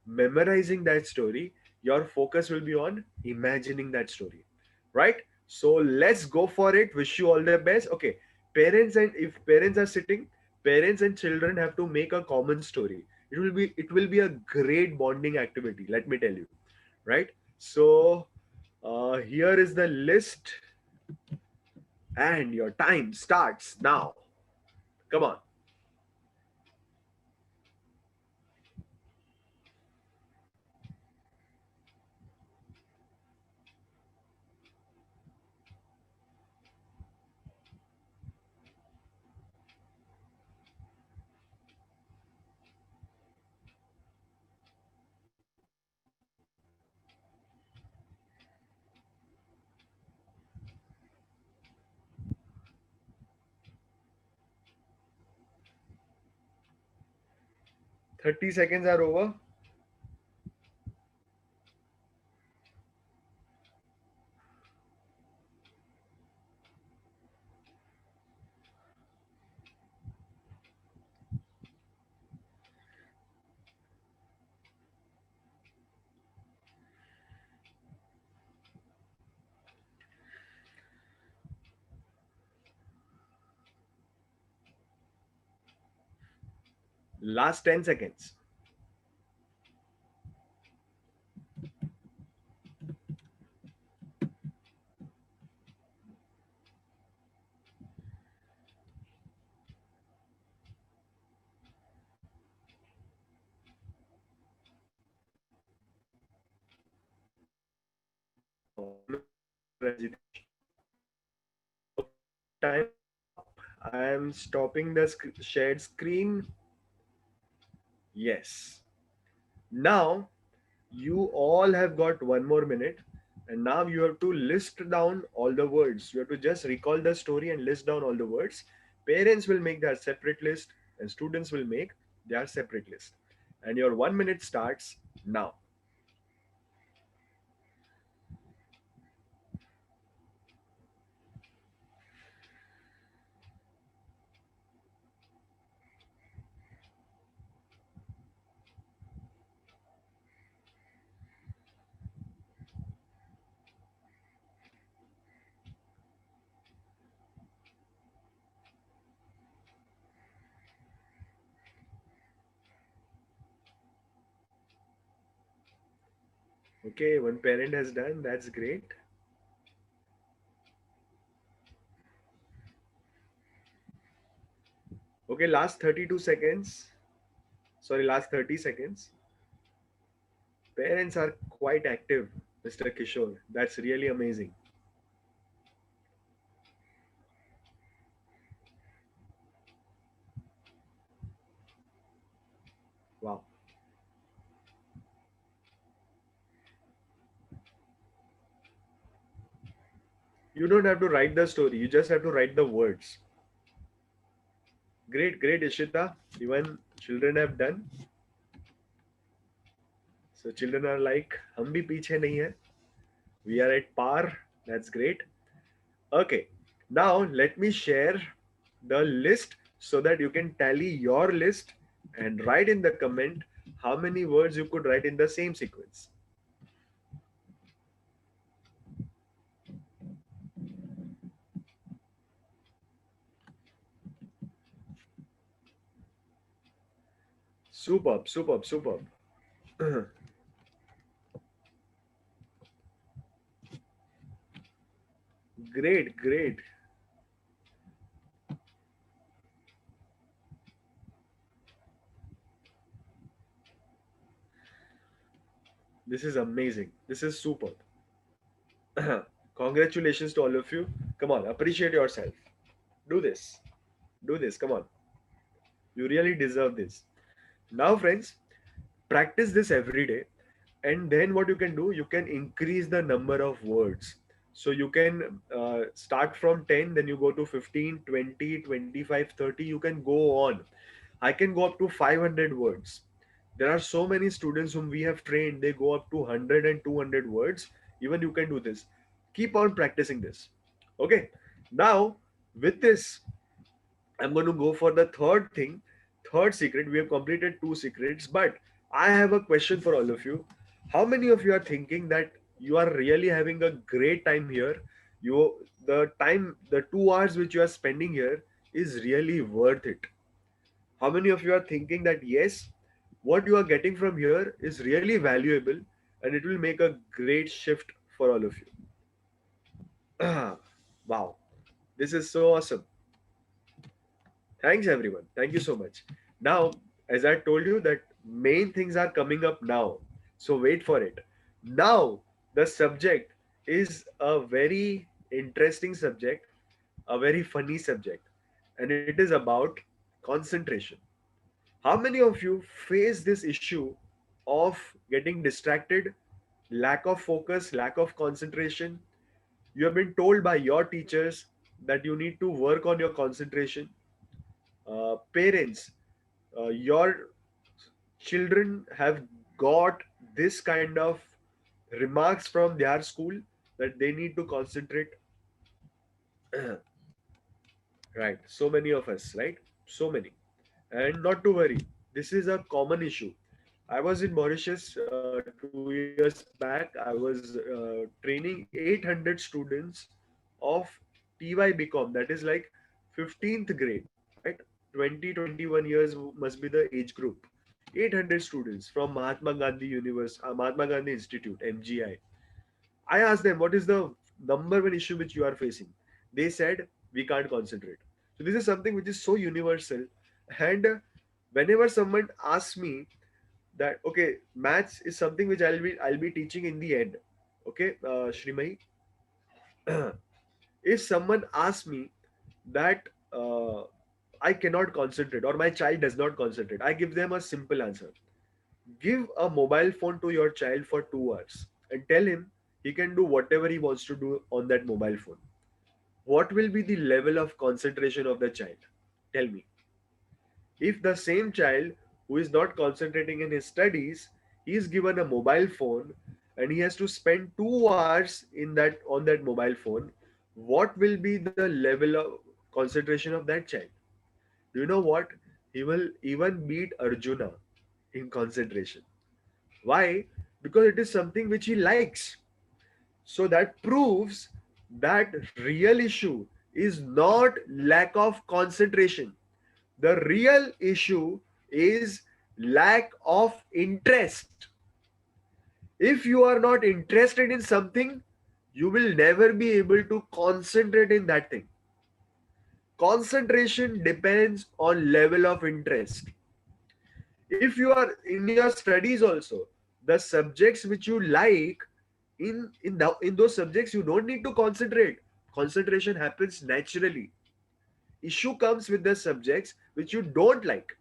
memorizing that story, your focus will be on imagining that story. Right? So let's go for it. Wish you all the best. Okay. Parents, and if parents are sitting, parents and children have to make a common story. It will be a great bonding activity, let me tell you. Right? So here is the list, and your time starts now. Come on. 30 seconds are over. Last 10 seconds. Rajitesh. Time up. I am stopping the shared screen. Yes. Now you all have got 1 more minute, and now you have to list down all the words. You have to just recall the story and list down all the words. Parents will make their separate list, and students will make their separate list. And your 1 minute starts now. Okay, one parent has done. That's great. Okay, last 32 seconds. Sorry, last 30 seconds. Parents are quite active, Mr. Kishore. That's really amazing. Wow. You don't have to write the story, you just have to write the words. Great, great, Ishita. Even children have done. So children are like, hum bhi piche nahi hai. We are at par. That's great. Okay. Now let me share the list so that you can tally your list and write in the comment how many words you could write in the same sequence. Superb, superb, superb. Great, great. This is amazing. This is superb. Congratulations to all of you. Come on, appreciate yourself. Do this. Do this. Come on. You really deserve this. Now, friends, practice this every day. And then what you can do, you can increase the number of words. So you can start from 10, then you go to 15, 20, 25, 30. You can go on. I can go up to 500 words. There are so many students whom we have trained, they go up to 100 and 200 words. Even you can do this. Keep on practicing this. Okay. Now, with this, I'm going to go for the third thing, third secret. We have completed two secrets, but I have a question for all of you. How many of you are thinking that you are really having a great time here? The 2 hours which you are spending here is really worth it. How many of you are thinking that yes, what you are getting from here is really valuable and it will make a great shift for all of you? Wow, this is so awesome. Thanks everyone. Thank you so much. Now, as I told you that main things are coming up now. So wait for it. Now, the subject is a very interesting subject, a very funny subject, and it is about concentration. How many of you face this issue of getting distracted, lack of focus, lack of concentration? You have been told by your teachers that you need to work on your concentration. Parents, your children have got this kind of remarks from their school that they need to concentrate. Right, so many of us, right? So many. And not to worry, this is a common issue. I was in Mauritius 2 years back. I was training 800 students of TY BCom, that is like 15th grade, right? 20, 21 years must be the age group. 800 students from Mahatma Gandhi Institute, MGI. I asked them, what is the number one issue which you are facing? They said, we can't concentrate. So this is something which is so universal. And whenever someone asks me that, okay, maths is something which I'll be teaching in the end. Okay, Shrimai, if someone asks me that I cannot concentrate or my child does not concentrate, I give them a simple answer. Give a mobile phone to your child for 2 hours and tell him he can do whatever he wants to do on that mobile phone. What will be the level of concentration of the child? Tell me. If the same child who is not concentrating in his studies, he is given a mobile phone and he has to spend 2 hours on that mobile phone, what will be the level of concentration of that child? You know what? He will even beat Arjuna in concentration. Why? Because it is something which he likes. So that proves that real issue is not lack of concentration. The real issue is lack of interest. If you are not interested in something, you will never be able to concentrate in that thing. Concentration depends on level of interest. If you are in your studies also, the subjects which you like, in those subjects you don't need to concentrate. Concentration happens naturally. Issue comes with the subjects which you don't like.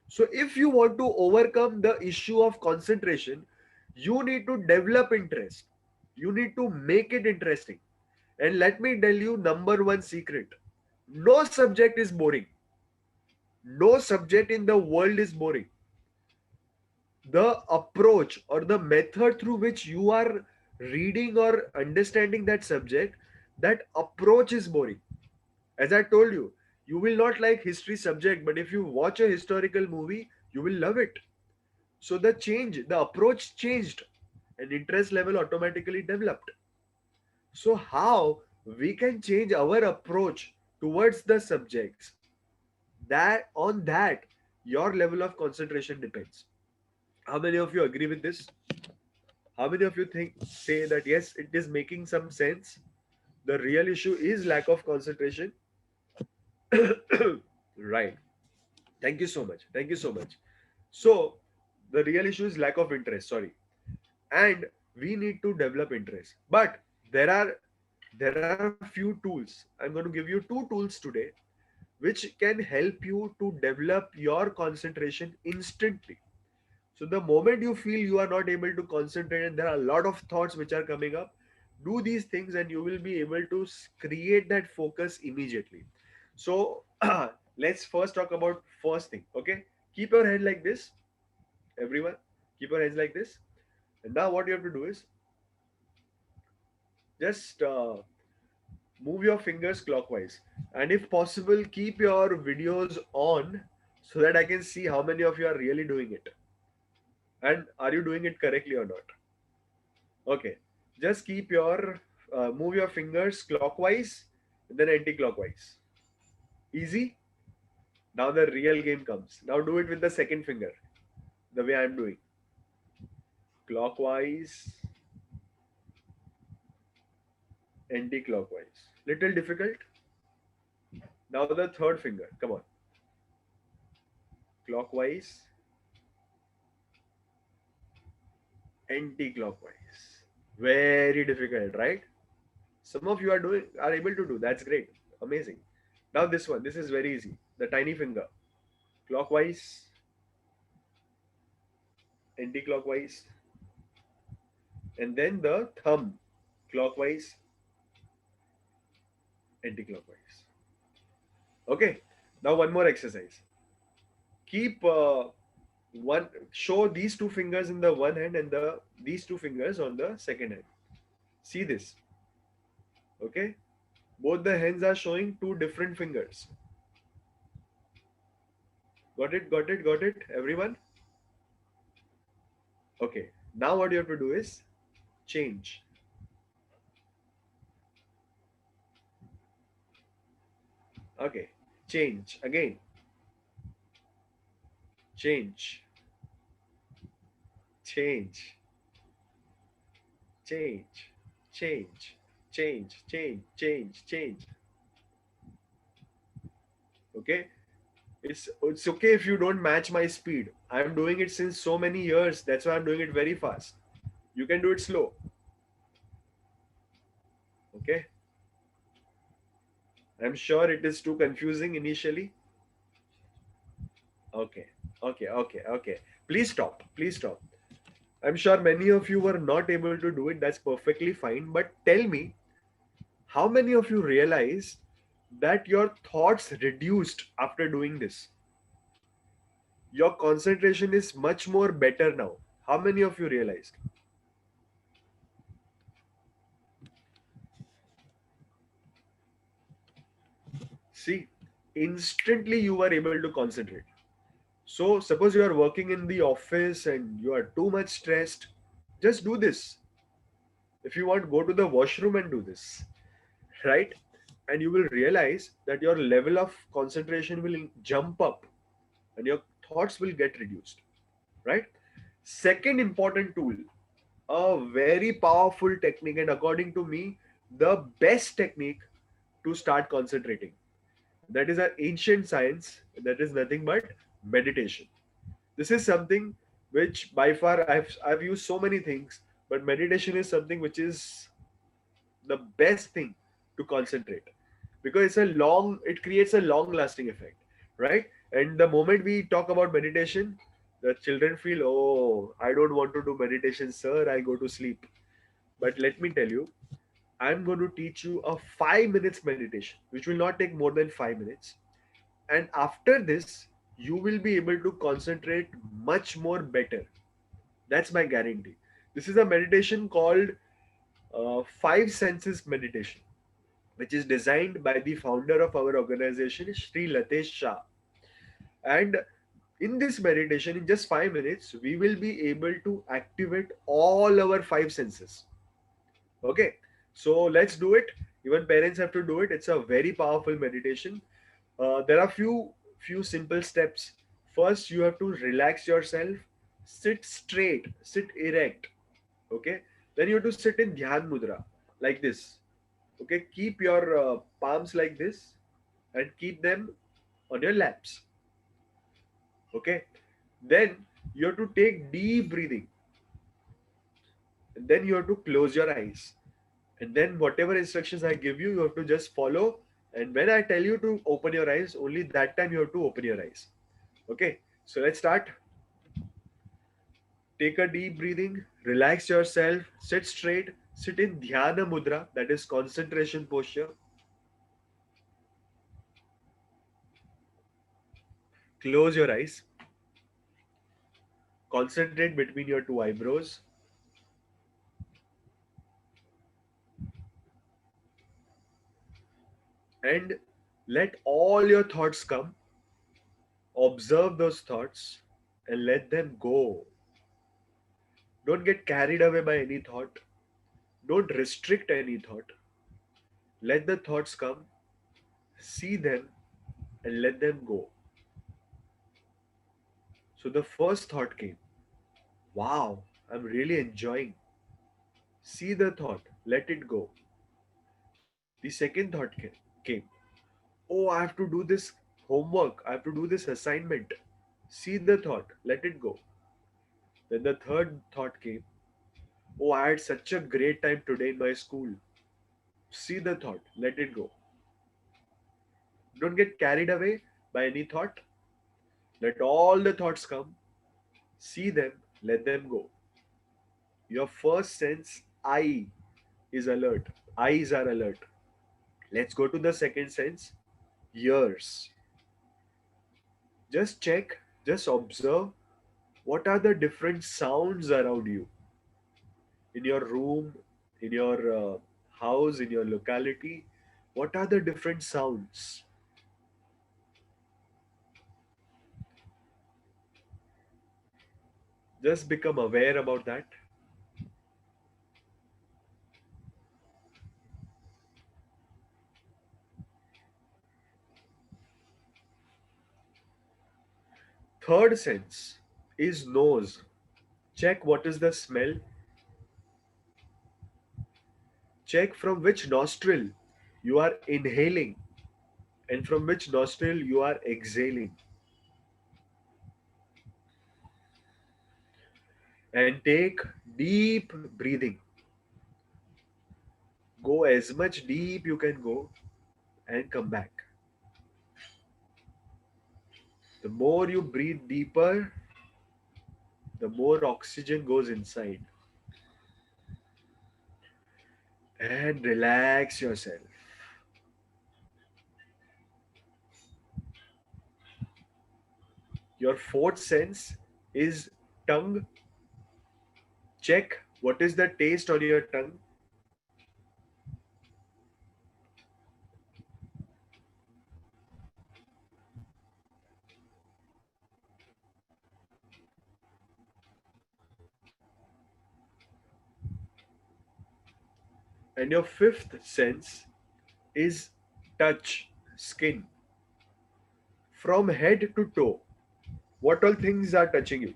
So if you want to overcome the issue of concentration, you need to develop interest. You need to make it interesting. And let me tell you number one secret. No subject is boring. No subject in the world is boring. The approach or the method through which you are reading or understanding that subject, that approach is boring. As I told you, you will not like history subject, but if you watch a historical movie, you will love it. So the approach changed, and interest level automatically developed. So how we can change our approach towards the subjects, that your level of concentration depends. How many of you agree with this? How many of you say that yes, it is making some sense? The real issue is lack of concentration. Right. Thank you so much. Thank you so much. So the real issue is lack of interest. Sorry. And we need to develop interest. But there are There are a few tools. I'm going to give you two tools today which can help you to develop your concentration instantly. So the moment you feel you are not able to concentrate and there are a lot of thoughts which are coming up, do these things and you will be able to create that focus immediately. So let's first talk about first thing. Okay, keep your hand like this, everyone. Keep your hands like this. And now what you have to do is just move your fingers clockwise, and if possible, keep your videos on so that I can see how many of you are really doing it and are you doing it correctly or not. Okay, just keep your move your fingers clockwise and then anti-clockwise. Easy. Now the real game comes. Now do it with the second finger, the way I'm doing. Clockwise, anti-clockwise. Little difficult. Now the third finger. Come on. Clockwise, anti-clockwise. Very difficult, right? Some of you are able to do. That's great. Amazing. Now this one. This is very easy. The tiny finger. Clockwise, anti-clockwise, and then the thumb. Clockwise, anti-clockwise. Okay. Now one more exercise. Keep one. Show these two fingers in the one hand and these two fingers on the second hand. See this. Okay. Both the hands are showing two different fingers. Got it? Got it? Got it? Everyone? Okay. Now what you have to do is change. Okay. Change. Again. Change. Change. Change. Change. Change. Change. Change. Change. Okay. It's okay if you don't match my speed. I'm doing it since so many years. That's why I'm doing it very fast. You can do it slow. Okay. I'm sure it is too confusing initially. Okay. Okay. Okay. Okay. Please stop. Please stop. I'm sure many of you were not able to do it. That's perfectly fine. But tell me, how many of you realize that your thoughts reduced after doing this? Your concentration is much more better now. How many of you realized? See, instantly you were able to concentrate. So, suppose you are working in the office and you are too much stressed, just do this. If you want, go to the washroom and do this, right? And you will realize that your level of concentration will jump up and your thoughts will get reduced, right? Second important tool, a very powerful technique, and according to me, the best technique to start concentrating. That is an ancient science, that is nothing but meditation. This is something which by far I've used so many things, but meditation is something which is the best thing to concentrate because it creates a long lasting effect, right? And the moment we talk about meditation, the children feel, oh, I don't want to do meditation, sir, I'll go to sleep. But let me tell you, I'm going to teach you a 5 minutes meditation which will not take more than 5 minutes, and after this you will be able to concentrate much more better. That's my guarantee. This is a meditation called five senses meditation, which is designed by the founder of our organization, Sri Latesh Shah. And in this meditation, in just 5 minutes, we will be able to activate all our five senses. Okay, so let's do it. Even parents have to do it. It's a very powerful meditation. There are few simple steps. First, you have to relax yourself, sit straight, sit erect. Okay, then you have to sit in dhyan mudra like this. Okay, keep your palms like this and keep them on your laps. Okay, then you have to take deep breathing, and then you have to close your eyes, And then whatever instructions I give you, you have to just follow. And when I tell you to open your eyes, only that time you have to open your eyes. Okay, so let's start. Take a deep breathing, relax yourself, sit straight, sit in dhyana mudra, that is concentration posture. Close your eyes, concentrate between your two eyebrows, and let all your thoughts come. Observe those thoughts and let them go. Don't get carried away by any thought. Don't restrict any thought. Let the thoughts come, see them, and let them go. So the first thought came, wow, I'm really enjoying. See the thought, let it go. The second thought came, oh, I have to do this homework, I have to do this assignment. See the thought, let it go. Then the third thought came, oh, I had such a great time today in my school. See the thought, let it go. Don't get carried away by any thought. Let all the thoughts come, see them, let them go. Your first sense, I, is alert. Eyes are alert. Let's go to the second sense, ears. Just check, just observe what are the different sounds around you in your room, in your house, in your locality. What are the different sounds? Just become aware about that. Third sense is nose. Check what is the smell. Check from which nostril you are inhaling and from which nostril you are exhaling. And take deep breathing. Go as much deep you can go and come back. The more you breathe deeper, the more oxygen goes inside. And relax yourself. Your fourth sense is tongue. Check what is the taste on your tongue. And your fifth sense is touch, skin. From head to toe, what all things are touching you?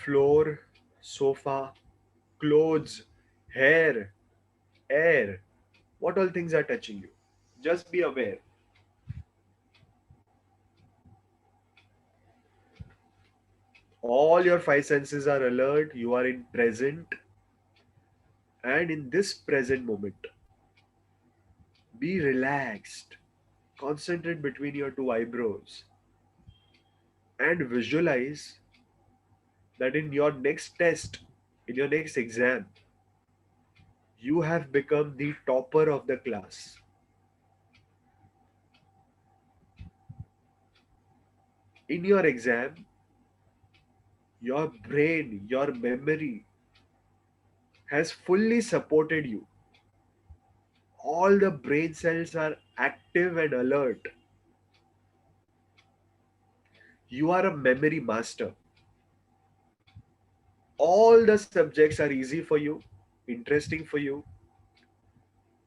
Floor, sofa, clothes, hair, air. What all things are touching you? Just be aware. All your five senses are alert. You are in present. And in this present moment, be relaxed. Concentrate between your two eyebrows and visualize that in your next test, in your next exam, you have become the topper of the class. In your exam, your brain, your memory has fully supported you. All the brain cells are active and alert. You are a memory master. All the subjects are easy for you, interesting for you,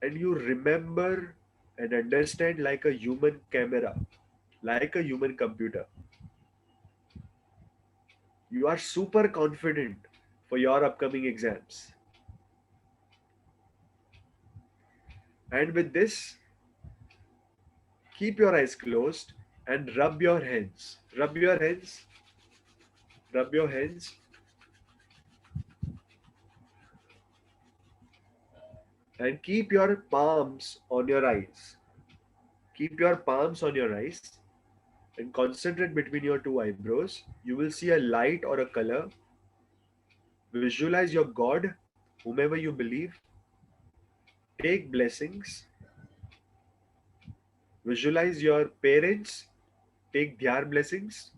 and you remember and understand like a human camera, like a human computer. You are super confident for your upcoming exams. And with this, keep your eyes closed and rub your hands. Rub your hands. Rub your hands and keep your palms on your eyes. Keep your palms on your eyes and concentrate between your two eyebrows. You will see a light or a color. Visualize your God, whomever you believe. Take blessings. Visualize your parents. Take their blessings.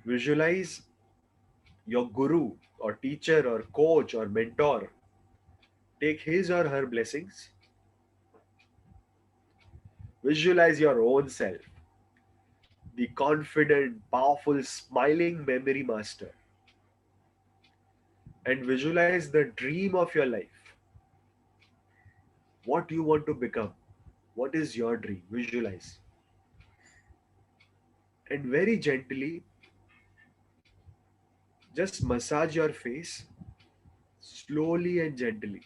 Visualize your guru or teacher or coach or mentor. Take his or her blessings. Visualize your own self, the confident, powerful, smiling memory master, and visualize the dream of your life. What you want to become. What is your dream? Visualize. And very gently, just massage your face slowly and gently.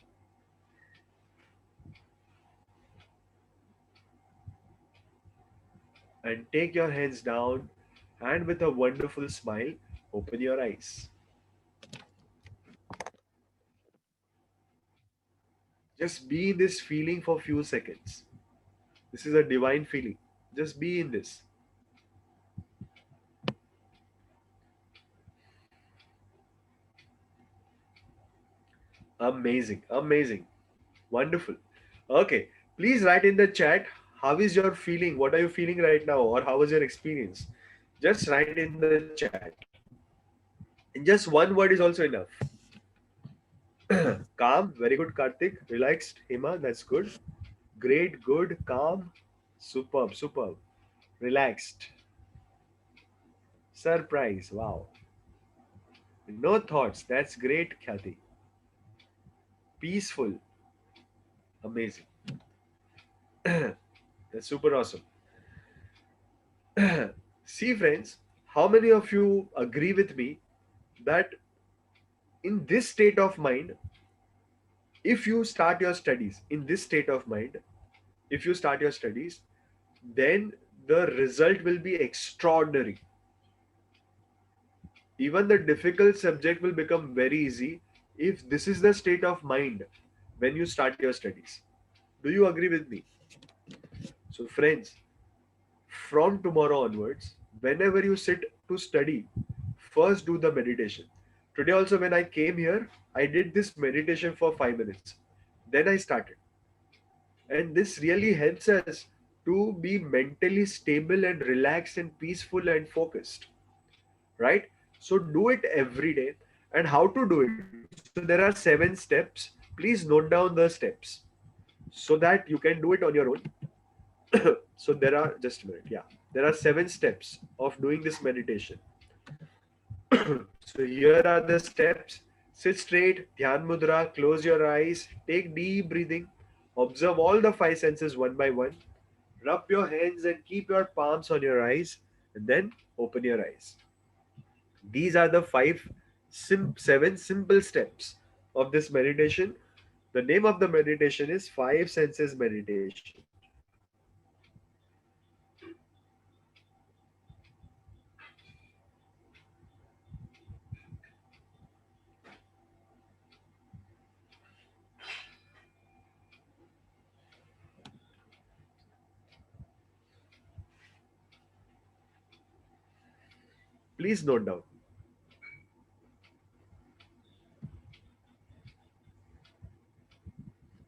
And take your hands down and with a wonderful smile, open your eyes. Just be in this feeling for few seconds. This is a divine feeling. Just be in this. Amazing, amazing, wonderful. Okay, please write in the chat how is your feeling? What are you feeling right now? Or how was your experience? Just write in the chat. And just one word is also enough. Calm, very good, Karthik. Relaxed, Hema, that's good. Great, good, calm, superb, superb. Relaxed, surprise, wow. No thoughts, that's great, Khyati. Peaceful, amazing. That's super awesome. See, friends, how many of you agree with me that in this state of mind, if you start your studies in this state of mind, if you start your studies, then the result will be extraordinary. Even the difficult subject will become very easy if this is the state of mind when you start your studies. Do you agree with me? So, friends, from tomorrow onwards, whenever you sit to study, first do the meditation. Today, also, when I came here, I did this meditation for 5 minutes. Then I started. And this really helps us to be mentally stable and relaxed and peaceful and focused. Right? So, do it every day. And how to do it? So, there are 7 steps. Please note down the steps so that you can do it on your own. So there are, just a minute, yeah, there are 7 steps of doing this meditation. So here are the steps. Sit straight, dhyan mudra, close your eyes, take deep breathing, observe all the 5 senses one by one, rub your hands and keep your palms on your eyes, and then open your eyes. These are the 7 simple steps of this meditation. The name of the meditation is 5 senses meditation. Please note down.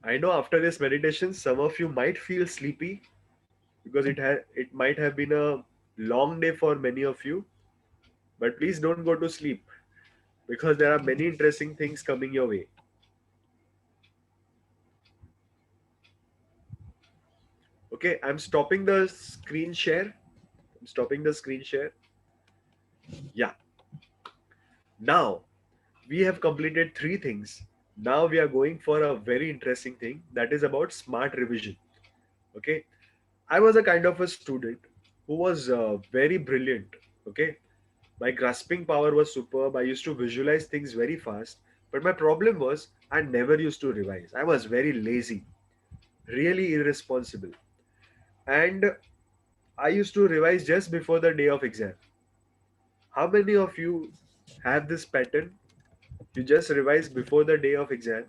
I know after this meditation, some of you might feel sleepy because it might have been a long day for many of you. But please don't go to sleep because there are many interesting things coming your way. Okay, I'm stopping the screen share. I'm stopping the screen share. Yeah. Now we have completed 3 things. Now we are going for a very interesting thing that is about smart revision. Okay, I was a kind of a student who was very brilliant. Okay, my grasping power was superb. I used to visualize things very fast. But my problem was I never used to revise. I was very lazy, really irresponsible. And I used to revise just before the day of exam. How many of you have this pattern? You just revise before the day of exam.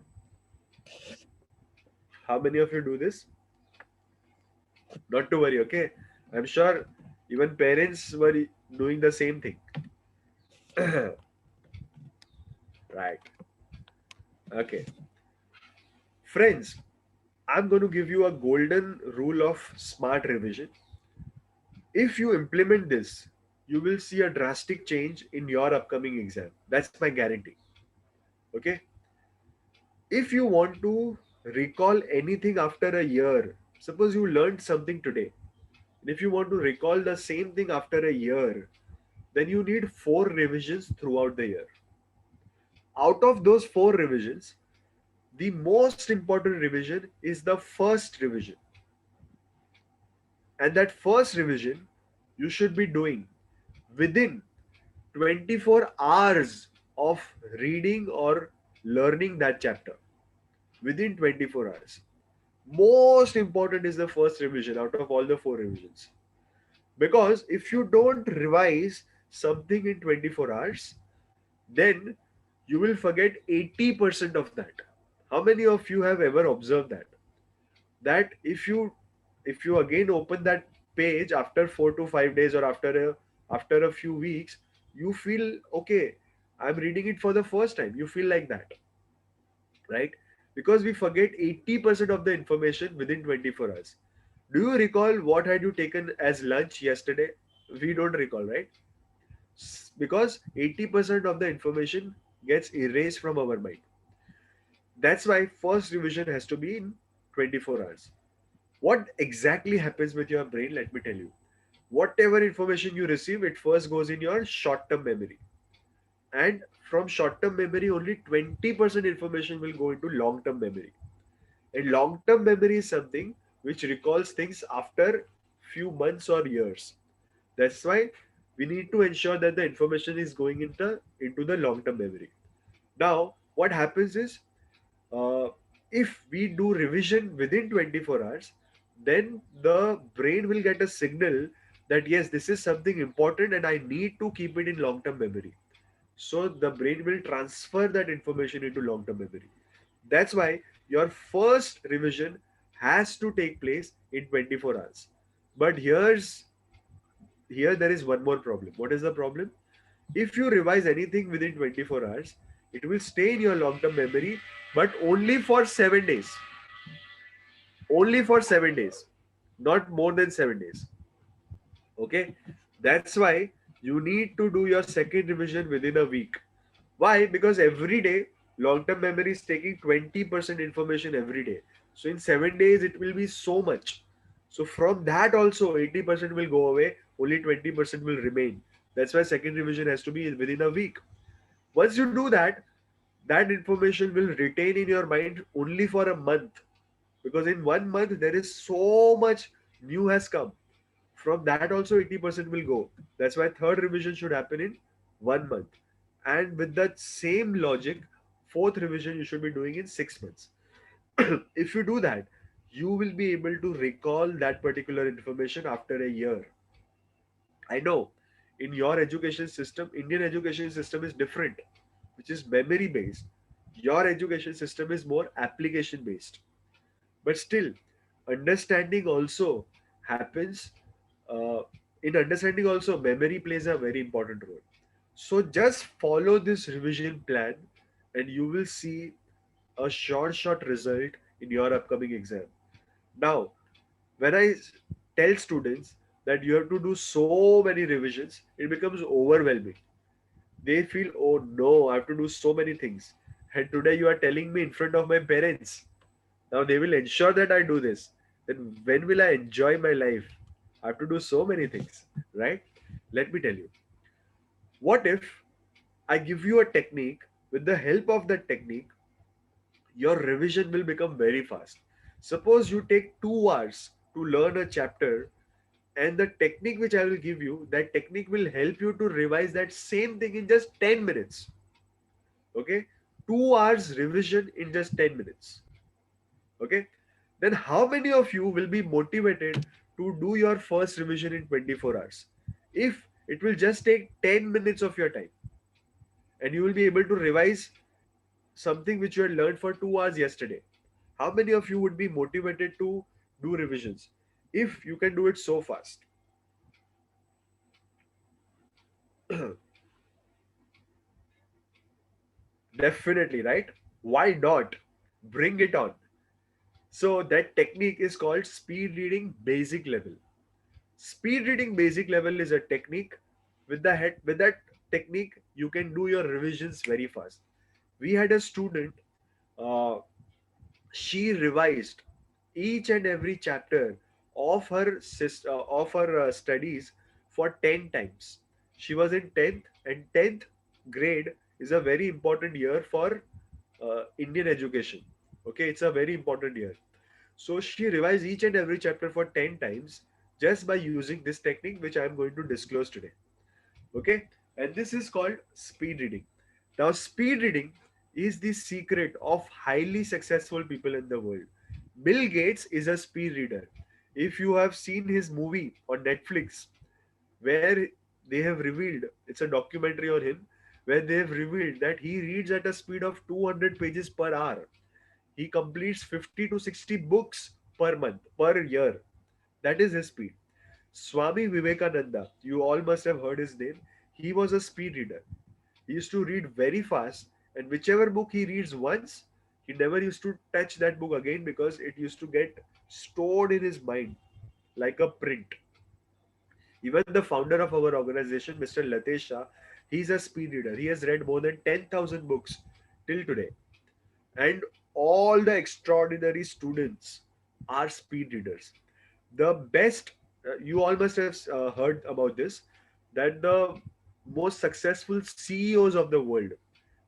How many of you do this? Not to worry, okay? I'm sure even parents were doing the same thing. Right. Okay. Friends, I'm going to give you a golden rule of smart revision. If you implement this, you will see a drastic change in your upcoming exam. That's my guarantee. Okay? If you want to recall anything after a year, suppose you learned something today, and if you want to recall the same thing after a year, then you need four revisions throughout the year. Out of those four revisions, the most important revision is the first revision. And that first revision you should be doing within 24 hours of reading or learning that chapter. Within 24 hours. Most important is the first revision out of all the four revisions. Because if you don't revise something in 24 hours, then you will forget 80% of that. How many of you have ever observed that? That if you again open that page after 4 to 5 days or after a few weeks, you feel okay. I'm reading it for the first time. You feel like that, right? Because we forget 80% of the information within 24 hours. Do you recall what had you taken as lunch yesterday? We don't recall, right? Because 80% of the information gets erased from our mind. That's why first revision has to be in 24 hours. What exactly happens with your brain? Let me tell you. Whatever information you receive, it first goes in your short term memory. And from short term memory, only 20% information will go into long term memory. And long term memory is something which recalls things after few months or years. That's why we need to ensure that the information is going into the long term memory. Now, what happens is uh, if we do revision within 24 hours, then the brain will get a signal that yes, this is something important and I need to keep it in long term memory. So the brain will transfer that information into long term memory. That's why your first revision has to take place in 24 hours. But here there is one more problem. What is the problem? If you revise anything within 24 hours, it will stay in your long term memory, but only for 7 days. Only for 7 days, not more than 7 days. Okay? That's why you need to do your second revision within a week. Why? Because every day, long term memory is taking 20% information every day. So in 7 days, it will be so much. So from that also, 80% will go away, only 20% will remain. That's why second revision has to be within a week. Once you do that, that information will retain in your mind only for a month. Because in 1 month, there is so much new has come. From that also 80% will go. That's why third revision should happen in 1 month. And with that same logic, fourth revision you should be doing in 6 months. If you do that, you will be able to recall that particular information after a year. I know in your education system, Indian education system is different, which is memory based. Your education system is more application based. But still, understanding also happens. Uh, in understanding also, memory plays a very important role. So just follow this revision plan, and you will see a short result in your upcoming exam. Now, when I tell students that you have to do so many revisions, it becomes overwhelming. They feel, oh no, I have to do so many things. And today you are telling me in front of my parents. Now they will ensure that I do this. Then when will I enjoy my life? I have to do so many things, right? Let me tell you. What if I give you a technique? With the help of that technique, your revision will become very fast. Suppose you take 2 hours to learn a chapter, and the technique which I will give you, that technique will help you to revise that same thing in just 10 minutes. Okay? 2 hours revision in just 10 minutes. Okay? Then how many of you will be motivated to do your first revision in 24 hours? If It will just take 10 minutes of your time, and you will be able to revise something which you had learned for 2 hours yesterday. How many of you would be motivated to do revisions if you can do it so fast? Definitely, right? Why not? Bring it on. So, that technique is called speed reading basic level. Speed reading basic level is a technique. With that technique, you can do your revisions very fast. We had a student, uh, she revised each and every chapter of her studies for 10 times. She was in 10th, and 10th grade is a very important year for Indian education. Okay, it's a very important year. So she revised each and every chapter for 10 times just by using this technique, which I am going to disclose today. Okay, and this is called speed reading. Now, speed reading is the secret of highly successful people in the world. Bill Gates is a speed reader. If you have seen his movie on Netflix, where they have revealed, it's a documentary on him, where they have revealed that he reads at a speed of 200 pages per hour. He completes 50 to 60 books per month, per year. That is his speed. Swami Vivekananda, you all must have heard his name. He was a speed reader. He used to read very fast, and whichever book he reads once, he never used to touch that book again because it used to get stored in his mind like a print. Even the founder of our organization, Mr. Latesh Shah, he's a speed reader. He has read more than 10,000 books till today. And all the extraordinary students are speed readers. The best, you all must have heard about this, that the most successful CEOs of the world,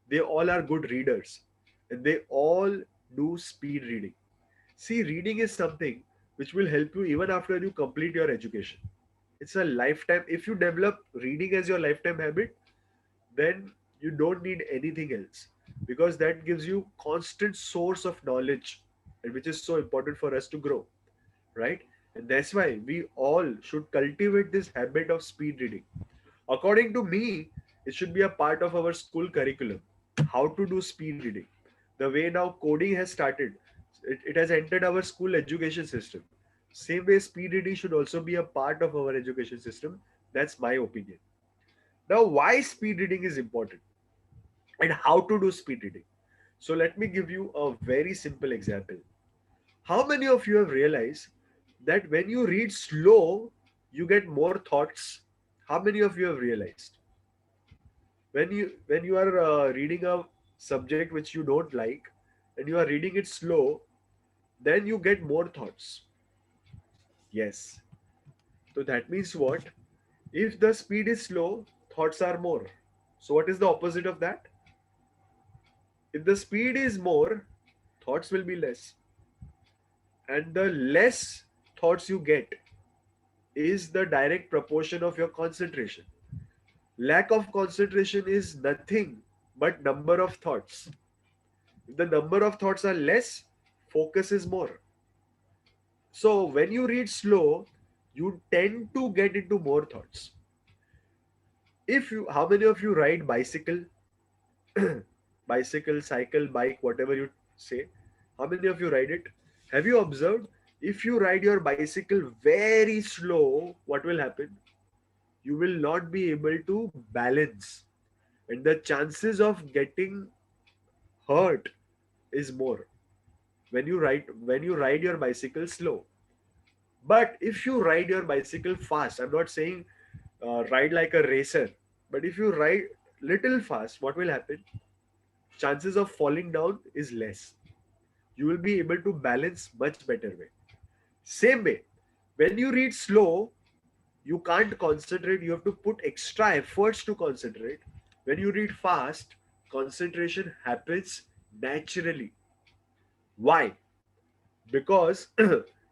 they all are good readers, and they all do speed reading. See, reading is something which will help you even after you complete your education. It's a lifetime. If you develop reading as your lifetime habit, then you don't need anything else, because that gives you constant source of knowledge, and which is so important for us to grow, right? And that's why we all should cultivate this habit of speed reading. According to me, it should be a part of our school curriculum. How to do speed reading. The way now coding has started, it has entered our school education system. Same way, speed reading should also be a part of our education system. That's my opinion. Now, why speed reading is important and how to do speed reading. So, let me give you a very simple example. How many of you have realized that when you read slow, you get more thoughts? How many of you have realized when you are reading a subject which you don't like and you are reading it slow, then you get more thoughts? Yes. So that means what? If the speed is slow, thoughts are more. So what is the opposite of that? If the speed is more, thoughts will be less. And the less thoughts you get is the direct proportion of your concentration. Lack of concentration is nothing but number of thoughts. If the number of thoughts are less, focus is more. So when you read slow, you tend to get into more thoughts. If you, how many of you ride bicycle, bicycle, cycle, bike, whatever you say? How many of you ride it? Have you observed? If you ride your bicycle very slow, what will happen? You will not be able to balance, and the chances of getting hurt is more when you ride your bicycle slow. But if you ride your bicycle fast, I'm not saying ride like a racer, but if you ride little fast, what will happen? Chances of falling down is less. You will be able to balance much better way. Same way, when you read slow, you can't concentrate. You have to put extra efforts to concentrate. When you read fast, concentration happens naturally. Why? Because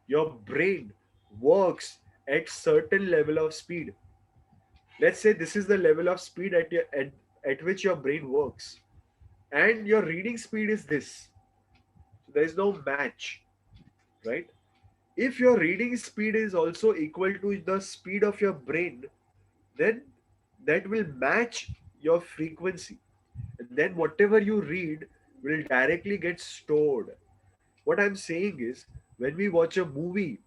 your brain works at certain level of speed. Let's say this is the level of speed at which your brain works, and your reading speed is this. So there is no match, right? If your reading speed is also equal to the speed of your brain, then that will match your frequency. And then whatever you read will directly get stored. What I'm saying is, when we watch a movie,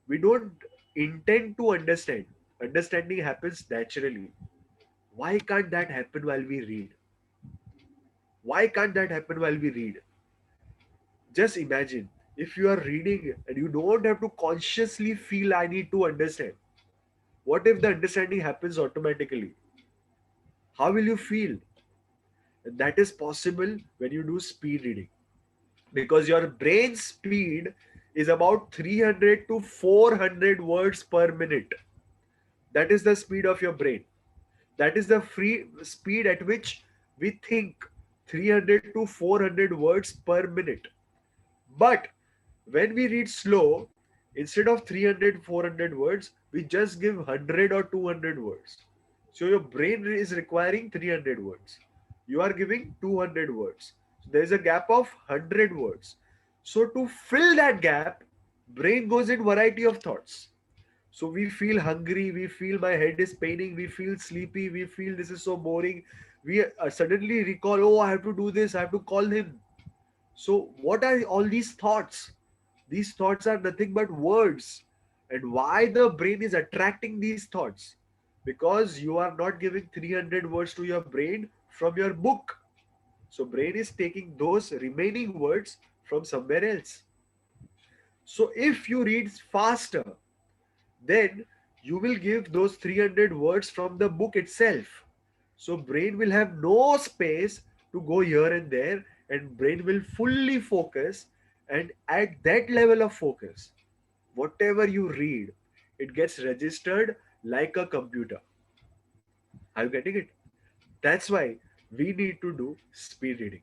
we don't intend to understand. Understanding happens naturally. Why can't that happen while we read? Why can't that happen while we read? Just imagine, if you are reading and you don't have to consciously feel I need to understand. What if the understanding happens automatically? How will you feel? And that is possible when you do speed reading, because your brain speed is about 300 to 400 words per minute. That is the speed of your brain. That is the free speed at which we think, 300 to 400 words per minute. But when we read slow, instead of 300 400 words, we just give 100 or 200 words. So your brain is requiring 300 words. You are giving 200 words. So there is a gap of 100 words. So to fill that gap, brain goes in variety of thoughts. So we feel hungry, we feel my head is paining, we feel sleepy, we feel this is so boring. We suddenly recall, oh, I have to do this, I have to call him. So, what are all these thoughts? These thoughts are nothing but words. And why the brain is attracting these thoughts? Because you are not giving 300 words to your brain from your book. So, brain is taking those remaining words from somewhere else. So, if you read faster, then you will give those 300 words from the book itself. So brain will have no space to go here and there, and brain will fully focus. And at that level of focus, whatever you read, it gets registered like a computer. Are you getting it? That's why we need to do speed reading.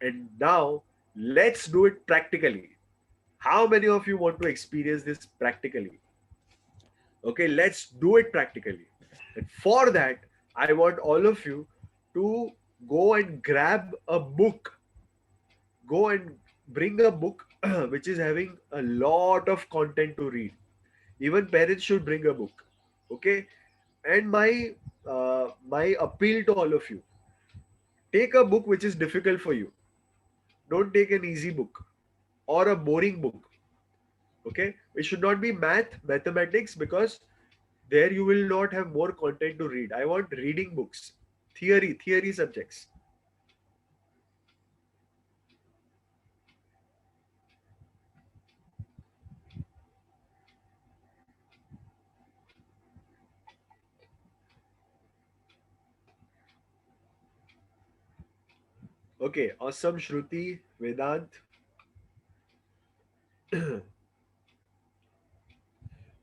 And now let's do it practically. How many of you want to experience this practically? Okay, let's do it practically. And for that, I want all of you to go and grab a book. Go and bring a book which is having a lot of content to read. Even parents should bring a book. Okay, and my appeal to all of you: take a book which is difficult for you. Don't take an easy book or a boring book. Okay, it should not be mathematics, because there you will not have more content to read. I want reading books, theory subjects. Okay, awesome. Shruti, Vedant,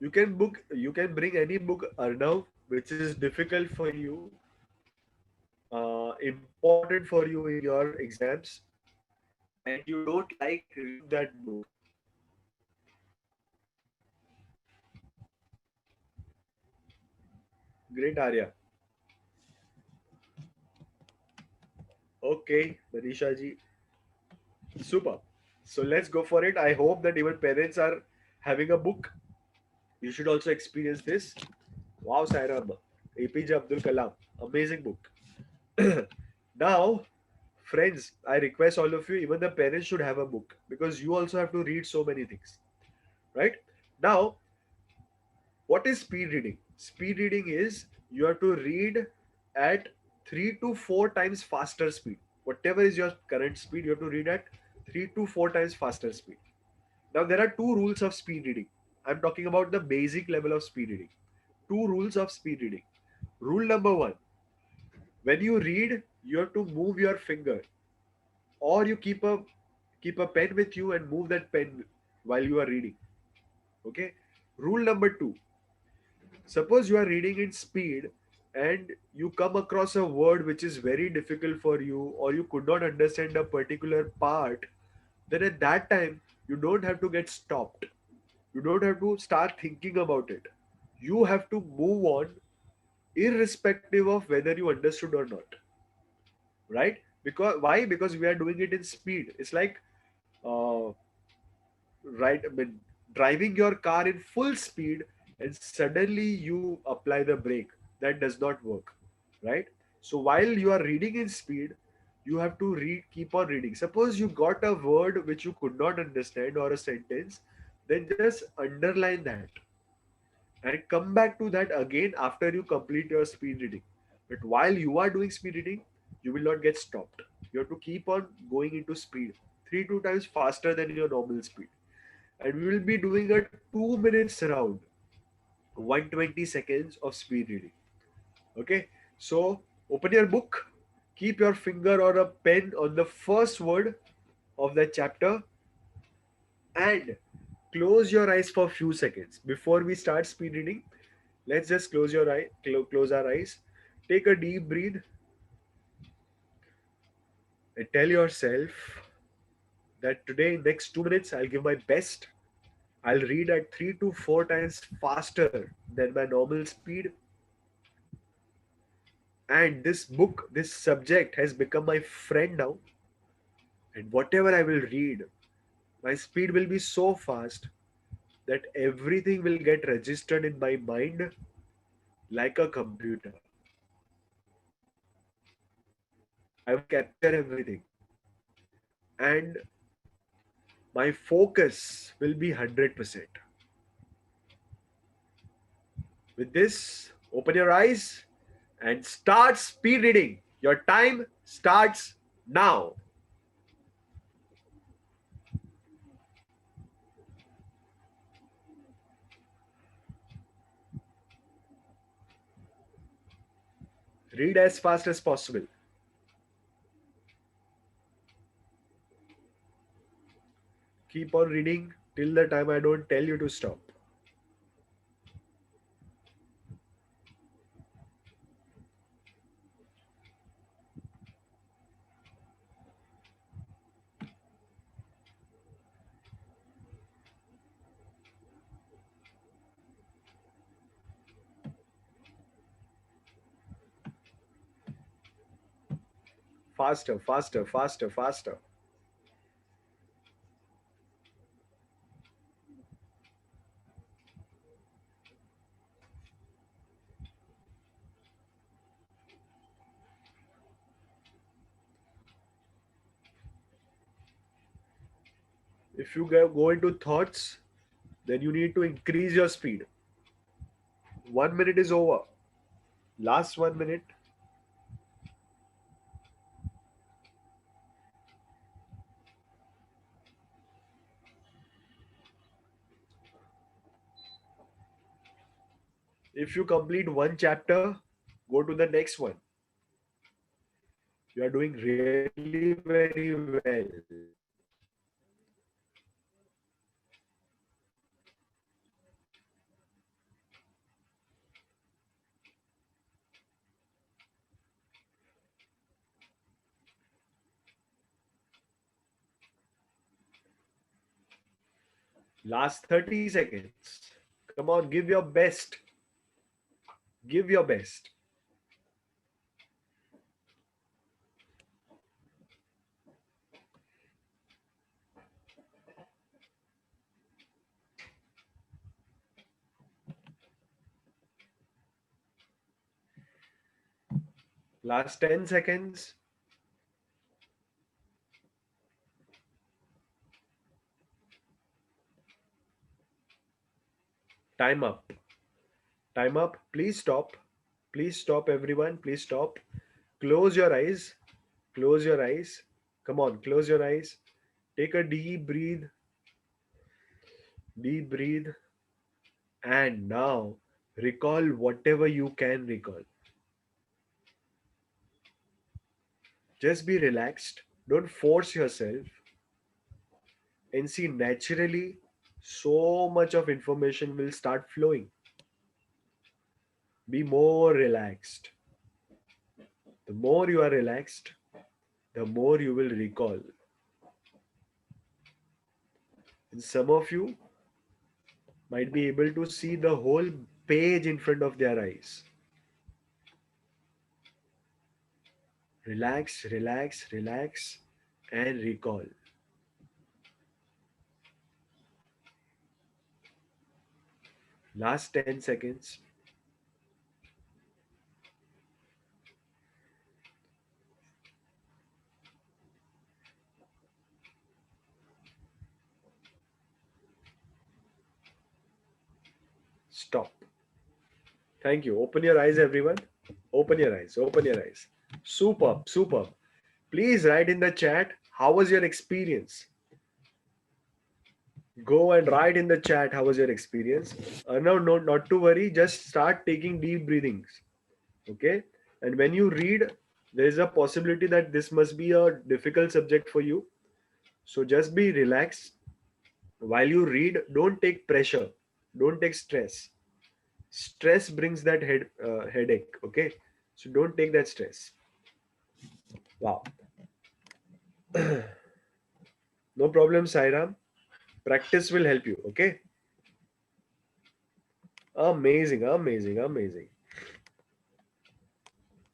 you can bring any book, Arnav, which is difficult for you, important for you in your exams, and you don't like reading that book. Great, Arya. Okay, Manisha ji. Super. So let's go for it. I hope that even parents are having a book. You should also experience this. Wow, Sairab. APJ Abdul Kalam. Amazing book. Now, friends, I request all of you, even the parents should have a book, because you also have to read so many things. Right? Now, what is speed reading? Speed reading is you have to read at 3 to 4 times faster speed. Whatever is your current speed, you have to read at 3 to 4 times faster speed. Now, there are two rules of speed reading. I'm talking about the basic level of speed reading. Two rules of speed reading. Rule number one: when you read, you have to move your finger, or you keep a pen with you and move that pen while you are reading. Okay. Rule number two: suppose you are reading in speed and you come across a word which is very difficult for you, or you could not understand a particular part, then at that time you don't have to get stopped. You don't have to start thinking about it. You have to move on, irrespective of whether you understood or not. Right? Because why? Because we are doing it in speed. It's like, uh, right, I mean, driving your car in full speed and suddenly you apply the brake. That does not work. right? So while you are reading in speed, you have to read, keep on reading. Suppose you got a word which you could not understand or a sentence, then just underline that and come back to that again after you complete your speed reading. But while you are doing speed reading, you will not get stopped. You have to keep on going into speed, 3 2 times faster than your normal speed. And we will be doing a 2 minutes round, 120 seconds of speed reading. Okay, so open your book, keep your finger or a pen on the first word of that chapter, and close your eyes for a few seconds before we start speed reading. Let's just close our eyes, take a deep breath, and tell yourself that today, next 2 minutes, I'll give my best. I'll read at 3 to 4 times faster than my normal speed. And this book, this subject has become my friend now. And whatever I will read, my speed will be so fast that everything will get registered in my mind like a computer. I will capture everything, and my focus will be 100%. With this, open your eyes and start speed reading. Your time starts now. Read as fast as possible. Keep on reading till the time I don't tell you to stop. Faster, faster, faster, faster. If you go into thoughts, then you need to increase your speed. 1 minute is over. Last 1 minute. If you complete one chapter, go to the next one. You are doing really very well. Last 30 seconds. Come on, give your best. Give your best. Last 10 seconds. Time up. Time up. Please stop. Please stop, everyone. Please stop. Close your eyes. Close your eyes. Come on, close your eyes. Take a deep breathe. Deep breathe. And now recall whatever you can recall. Just be relaxed. Don't force yourself. And see, naturally, so much of information will start flowing. Be more relaxed. The more you are relaxed, the more you will recall. And some of you might be able to see the whole page in front of their eyes. Relax, relax, relax, and recall. Last 10 seconds. Stop. Thank you. Open your eyes, everyone. Open your eyes. Open your eyes. Superb. Superb. Please write in the chat, how was your experience? Go and write in the chat, how was your experience? No, no, not to worry. Just start taking deep breathings. Okay. And when you read, there is a possibility that this must be a difficult subject for you. So just be relaxed. While you read, don't take pressure. Don't take stress. Stress brings that headache. Okay. So don't take that stress. Wow. No problem, Sairam. Practice will help you. Okay. Amazing, amazing, amazing.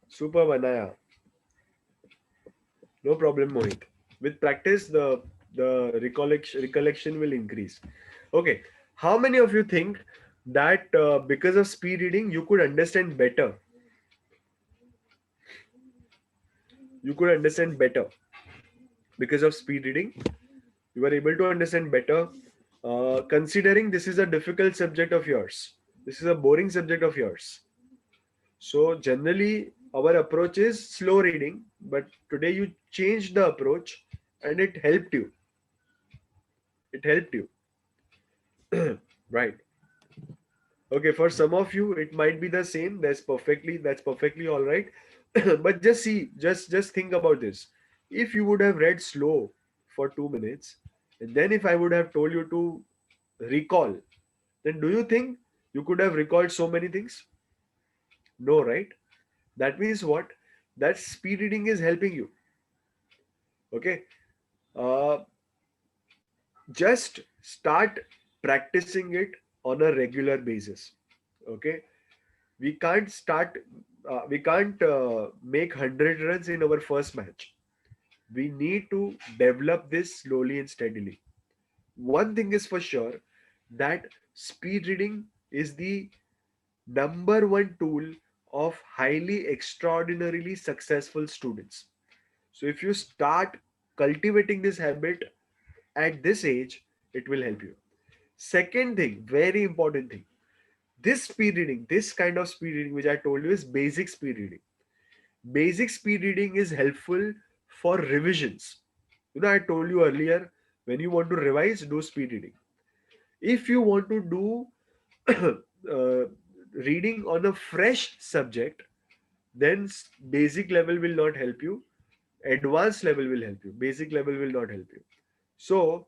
Super banaya. No problem, Mohit. With practice, the recollection will increase. Okay. How many of you think that because of speed reading, you could understand better? You could understand better because of speed reading. You are able to understand better. Considering this is a difficult subject of yours, this is a boring subject of yours. So generally, our approach is slow reading, but today you changed the approach, and it helped you. It helped you, right? Okay, for some of you, it might be the same. That's perfectly all right. But just see, just think about this. If you would have read slow for 2 minutes, and then if I would have told you to recall, then do you think you could have recalled so many things? No, right? That means what? That speed reading is helping you. Okay. Uh, just start practicing it on a regular basis. Okay. We can't make 100 runs in our first match. We need to develop this slowly and steadily. One thing is for sure, that speed reading is the number one tool of highly extraordinarily successful students. So if you start cultivating this habit at this age, it will help you. Second thing, very important thing, this speed reading, this kind of speed reading which I told you is basic speed reading. Basic speed reading is helpful for revisions. I told you earlier, when you want to revise, do speed reading. If you want to do reading on a fresh subject, then basic level will not help you. Advanced level will help you. Basic level will not help you. So,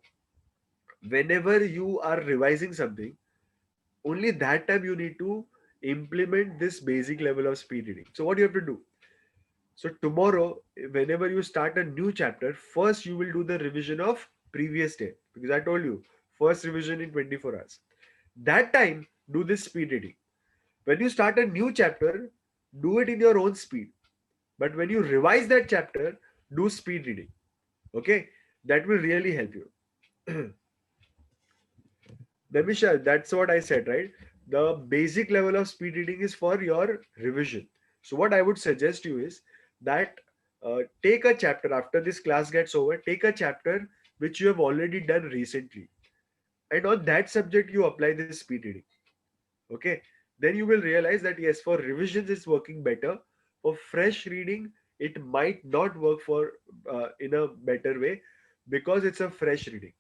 whenever you are revising something, only that time you need to implement this basic level of speed reading. So, what you have to do? So tomorrow, whenever you start a new chapter, first you will do the revision of previous day, because I told you first revision in 24 hours. That time, do this speed reading. When you start a new chapter, do it in your own speed. But when you revise that chapter, do speed reading. Okay, that will really help you. Demisha, that's what I said, right? The basic level of speed reading is for your revision. So, what I would suggest you is that take a chapter after this class gets over, take a chapter which you have already done recently, and on that subject, you apply this speed reading. Okay, then you will realize that yes, for revisions, it's working better. For fresh reading, it might not work for in a better way because it's a fresh reading.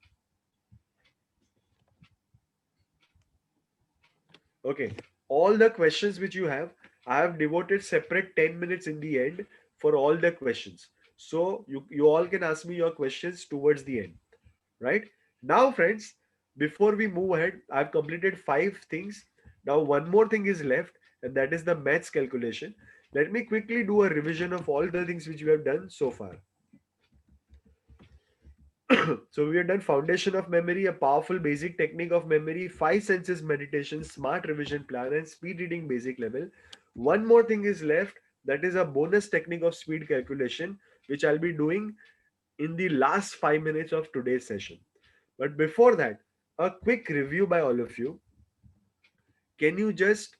Okay, all the questions which you have, I have devoted separate 10 minutes in the end for all the questions. So you all can ask me your questions towards the end, right? Now, friends, before we move ahead, I've completed 5 things. Now, one more thing is left, and that is the maths calculation. Let me quickly do a revision of all the things which we have done so far. So we have done foundation of memory, a powerful basic technique of memory, 5 senses meditation, smart revision plan, and speed reading basic level. One more thing is left, that is a bonus technique of speed calculation, which I'll be doing in the last 5 minutes of today's session. But before that, a quick review by all of you. Can you just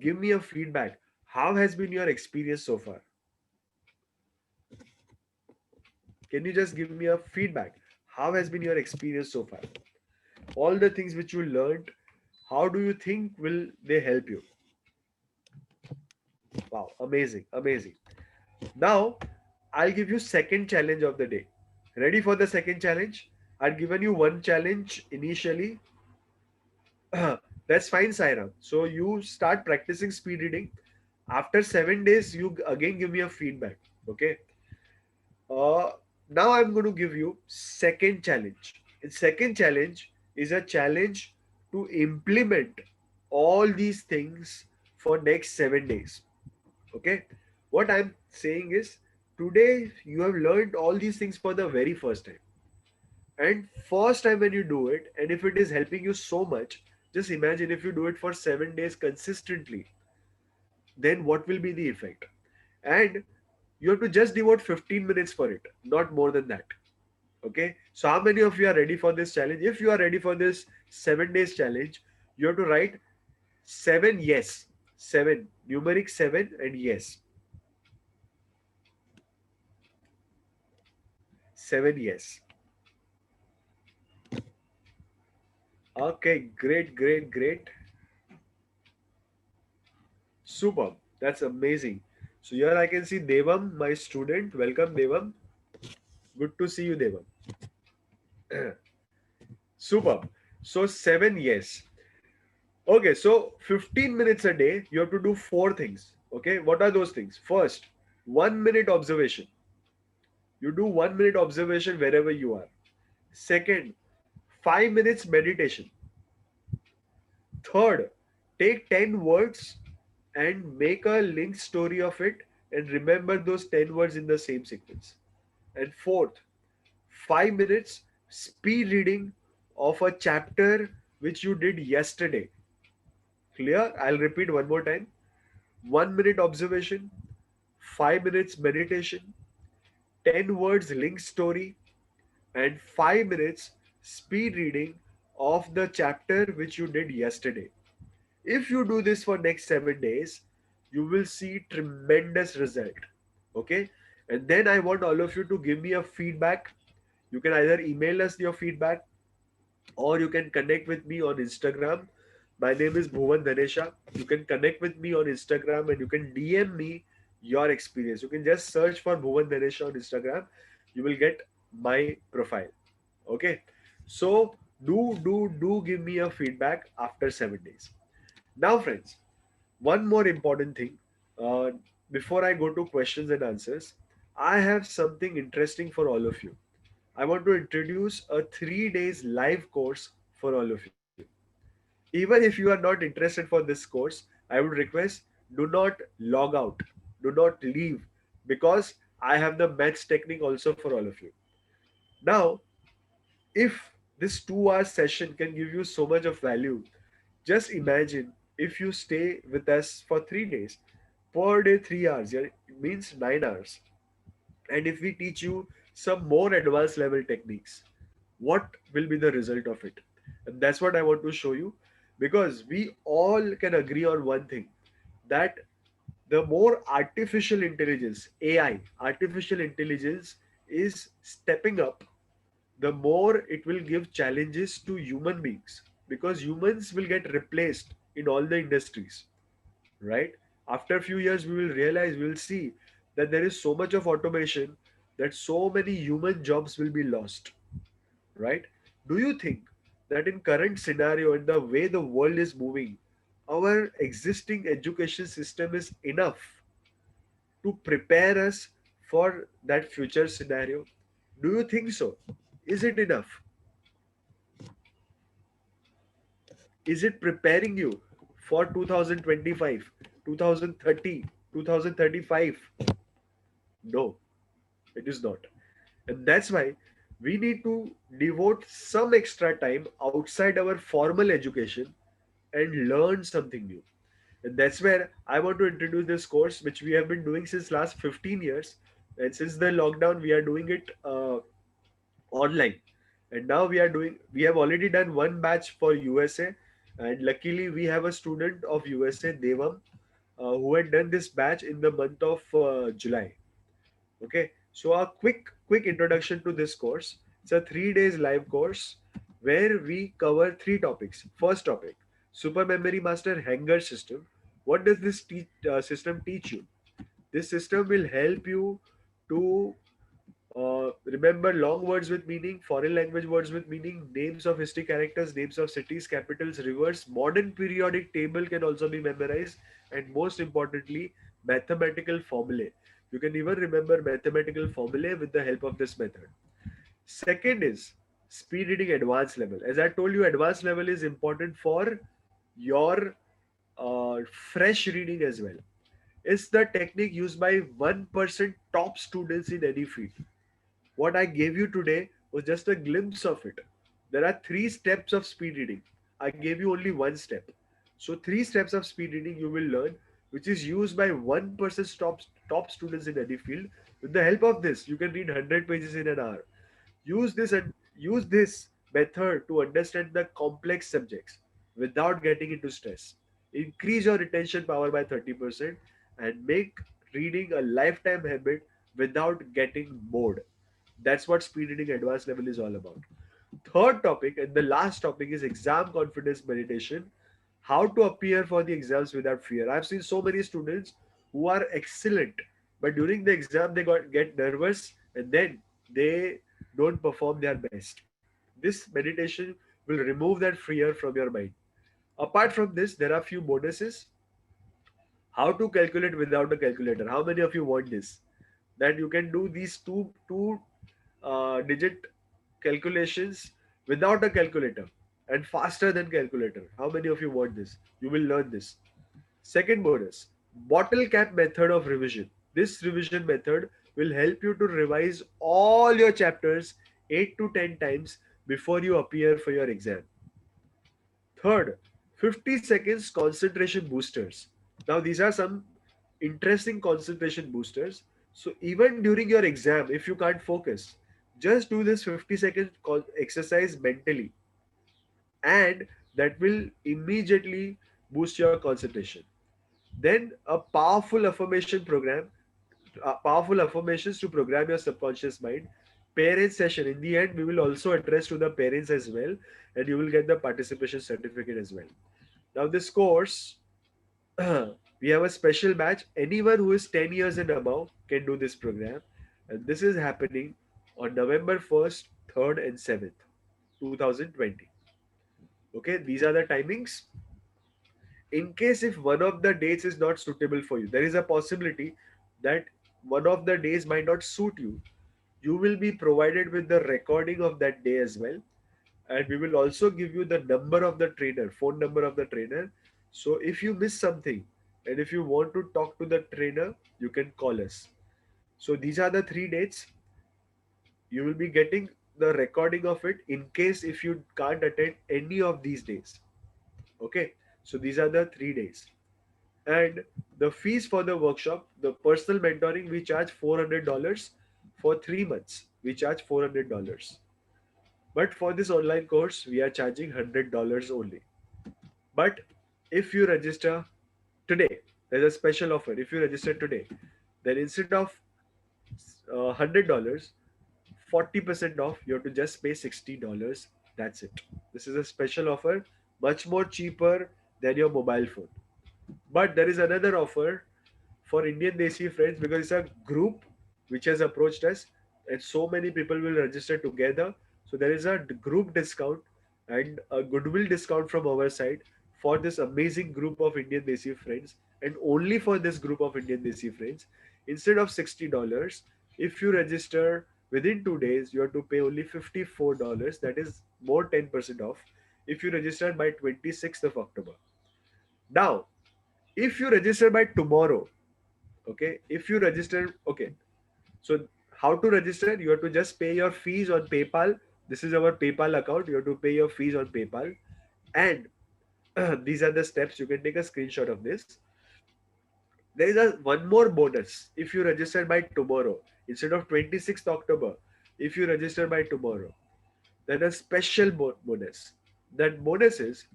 give me a feedback? How has been your experience so far? Can you just give me a feedback? How has been your experience so far? All the things which you learned, How do you think will they help you? Wow, amazing, amazing. Now, I'll give you second challenge of the day. Ready for the second challenge? I'd given you one challenge initially. That's fine, Sairam. So you start practicing speed reading. After 7 days, you again give me a feedback. Okay. Uh, Now I'm going to give you second challenge. And second challenge is a challenge to implement all these things for next 7 days. Okay. What I'm saying is today you have learned all these things for the very first time. And first time when you do it, and if it is helping you so much, just imagine if you do it for 7 days consistently, then what will be the effect? And you have to just devote 15 minutes for it, not more than that. Okay. So, how many of you are ready for this challenge? If you are ready for this 7 days challenge, you have to write seven yes, seven, numeric seven, and yes, seven yes. Okay, great, great, great. Superb. That's amazing. So here I can see Devam, my student. Welcome, Devam. Good to see you, Devam. Superb. So seven, yes. Okay, so 15 minutes a day, you have to do four things. Okay, what are those things? First, 1 minute observation. You do 1 minute observation wherever you are. Second, 5 minutes meditation. Third, take 10 words and make a linked story of it and remember those 10 words in the same sequence. And fourth, 5 minutes speed reading of a chapter which you did yesterday. Clear? I'll repeat one more time. 1 minute observation, 5 minutes meditation, 10 words linked story, and 5 minutes speed reading of the chapter which you did yesterday. If you do this for next 7 days, you will see tremendous result. Okay, and then I want all of you to give me a feedback. You can either email us your feedback or you can connect with me on Instagram. My name is Bhuvan Dhanesha. You can connect with me on Instagram and you can DM me your experience. You can just search for Bhuvan Dhanesha on Instagram. You will get my profile. Okay. So do give me a feedback after 7 days. Now, friends, one more important thing. Uh, Before I go to questions and answers, I have something interesting for all of you. I want to introduce a 3 days live course for all of you. Even if you are not interested for this course, I would request do not log out, do not leave because I have the maths technique also for all of you. Now, if this 2 hour session can give you so much of value, just imagine if you stay with us for 3 days, per day 3 hours, yeah, it means 9 hours. And if we teach you some more advanced level techniques, what will be the result of it? And that's what I want to show you because we all can agree on one thing that the more artificial intelligence, AI, artificial intelligence is stepping up, the more it will give challenges to human beings because humans will get replaced in all the industries, right? After a few years, we will realize, we will see that there is so much of automation that so many human jobs will be lost, right? Do you think that in current scenario and the way the world is moving, our existing education system is enough to prepare us for that future scenario? Do you think so? Is it enough? Is it preparing you for 2025, 2030, 2035? No, it is not. And that's why we need to devote some extra time outside our formal education and learn something new. And that's where I want to introduce this course, which we have been doing since last 15 years. And since the lockdown, we are doing it online. And now we have already done one batch for USA. And luckily, we have a student of USA, Devam, who had done this batch in the month of July. Okay, so a quick introduction to this course. It's a 3 days live course where we cover three topics. First topic, Super Memory Master Hanger system. What does this system teach you? This system will help you to remember long words with meaning, foreign language words with meaning, names of history characters, names of cities, capitals, rivers. Modern periodic table can also be memorized, and most importantly, mathematical formulae. You can even remember mathematical formulae with the help of this method. Second is speed reading advanced level. As I told you, advanced level is important for your fresh reading as well. It's the technique used by 1% top students in any field. What I gave you today was just a glimpse of it. There are three steps of speed reading. I gave you only one step. So, three steps of speed reading you will learn, which is used by 1% top students in any field. With the help of this, you can read 100 pages in an hour. Use this method to understand the complex subjects without getting into stress. Increase your retention power by 30% and make reading a lifetime habit without getting bored. That's what speed reading advanced level is all about. Third topic and the last topic is exam confidence meditation. How to appear for the exams without fear. I've seen so many students who are excellent, but during the exam they get nervous and then they don't perform their best. This meditation will remove that fear from your mind. Apart from this, there are few bonuses. How to calculate without a calculator. How many of you want this? That you can do these two digit calculations without a calculator and faster than calculator. How many of you want this? You will learn this. Second bonus, bottle cap method of revision. This revision method will help you to revise all your chapters 8 to 10 times before you appear for your exam. Third, 50 seconds concentration boosters. Now, these are some interesting concentration boosters. So, even during your exam, if you can't focus, just do this 50-second exercise mentally, and that will immediately boost your concentration. Then, a powerful affirmation program, powerful affirmations to program your subconscious mind. Parent session. In the end, we will also address to the parents as well, and you will get the participation certificate as well. Now, this course, we have a special batch. Anyone who is 10 years and above can do this program. And this is happening on November 1st, 3rd, and 7th, 2020. Okay, these are the timings. In case if one of the dates is not suitable for you, there is a possibility that one of the days might not suit you. You will be provided with the recording of that day as well, and we will also give you the number of the trainer, phone number of the trainer. So if you miss something and if you want to talk to the trainer, you can call us. So these are the three dates. You will be getting the recording of it in case if you can't attend any of these days. Okay, so these are the 3 days. And the fees for the workshop, the personal mentoring, we charge $400. For 3 months we charge $400. But for this online course, we are charging $100 only. But if you register today, there's a special offer. If you register today, then instead of $100, 40% off, you have to just pay $60. That's it. This is a special offer, much more cheaper than your mobile phone. But there is another offer for Indian Desi friends because it's a group which has approached us and so many people will register together. So there is a group discount and a goodwill discount from our side for this amazing group of Indian Desi friends, and only for this group of Indian Desi friends. Instead of $60, if you register within 2 days, you have to pay only $54. That is more 10% off if you register by 26th of October. Now, if you register by tomorrow, okay, if you register, okay, so how to register? You have to just pay your fees on PayPal. This is our PayPal account. You have to pay your fees on PayPal, and these are the steps. You can take a screenshot of this. There is a one more bonus. If you register by tomorrow instead of 26th October, if you register by tomorrow, then a special bonus. That bonus is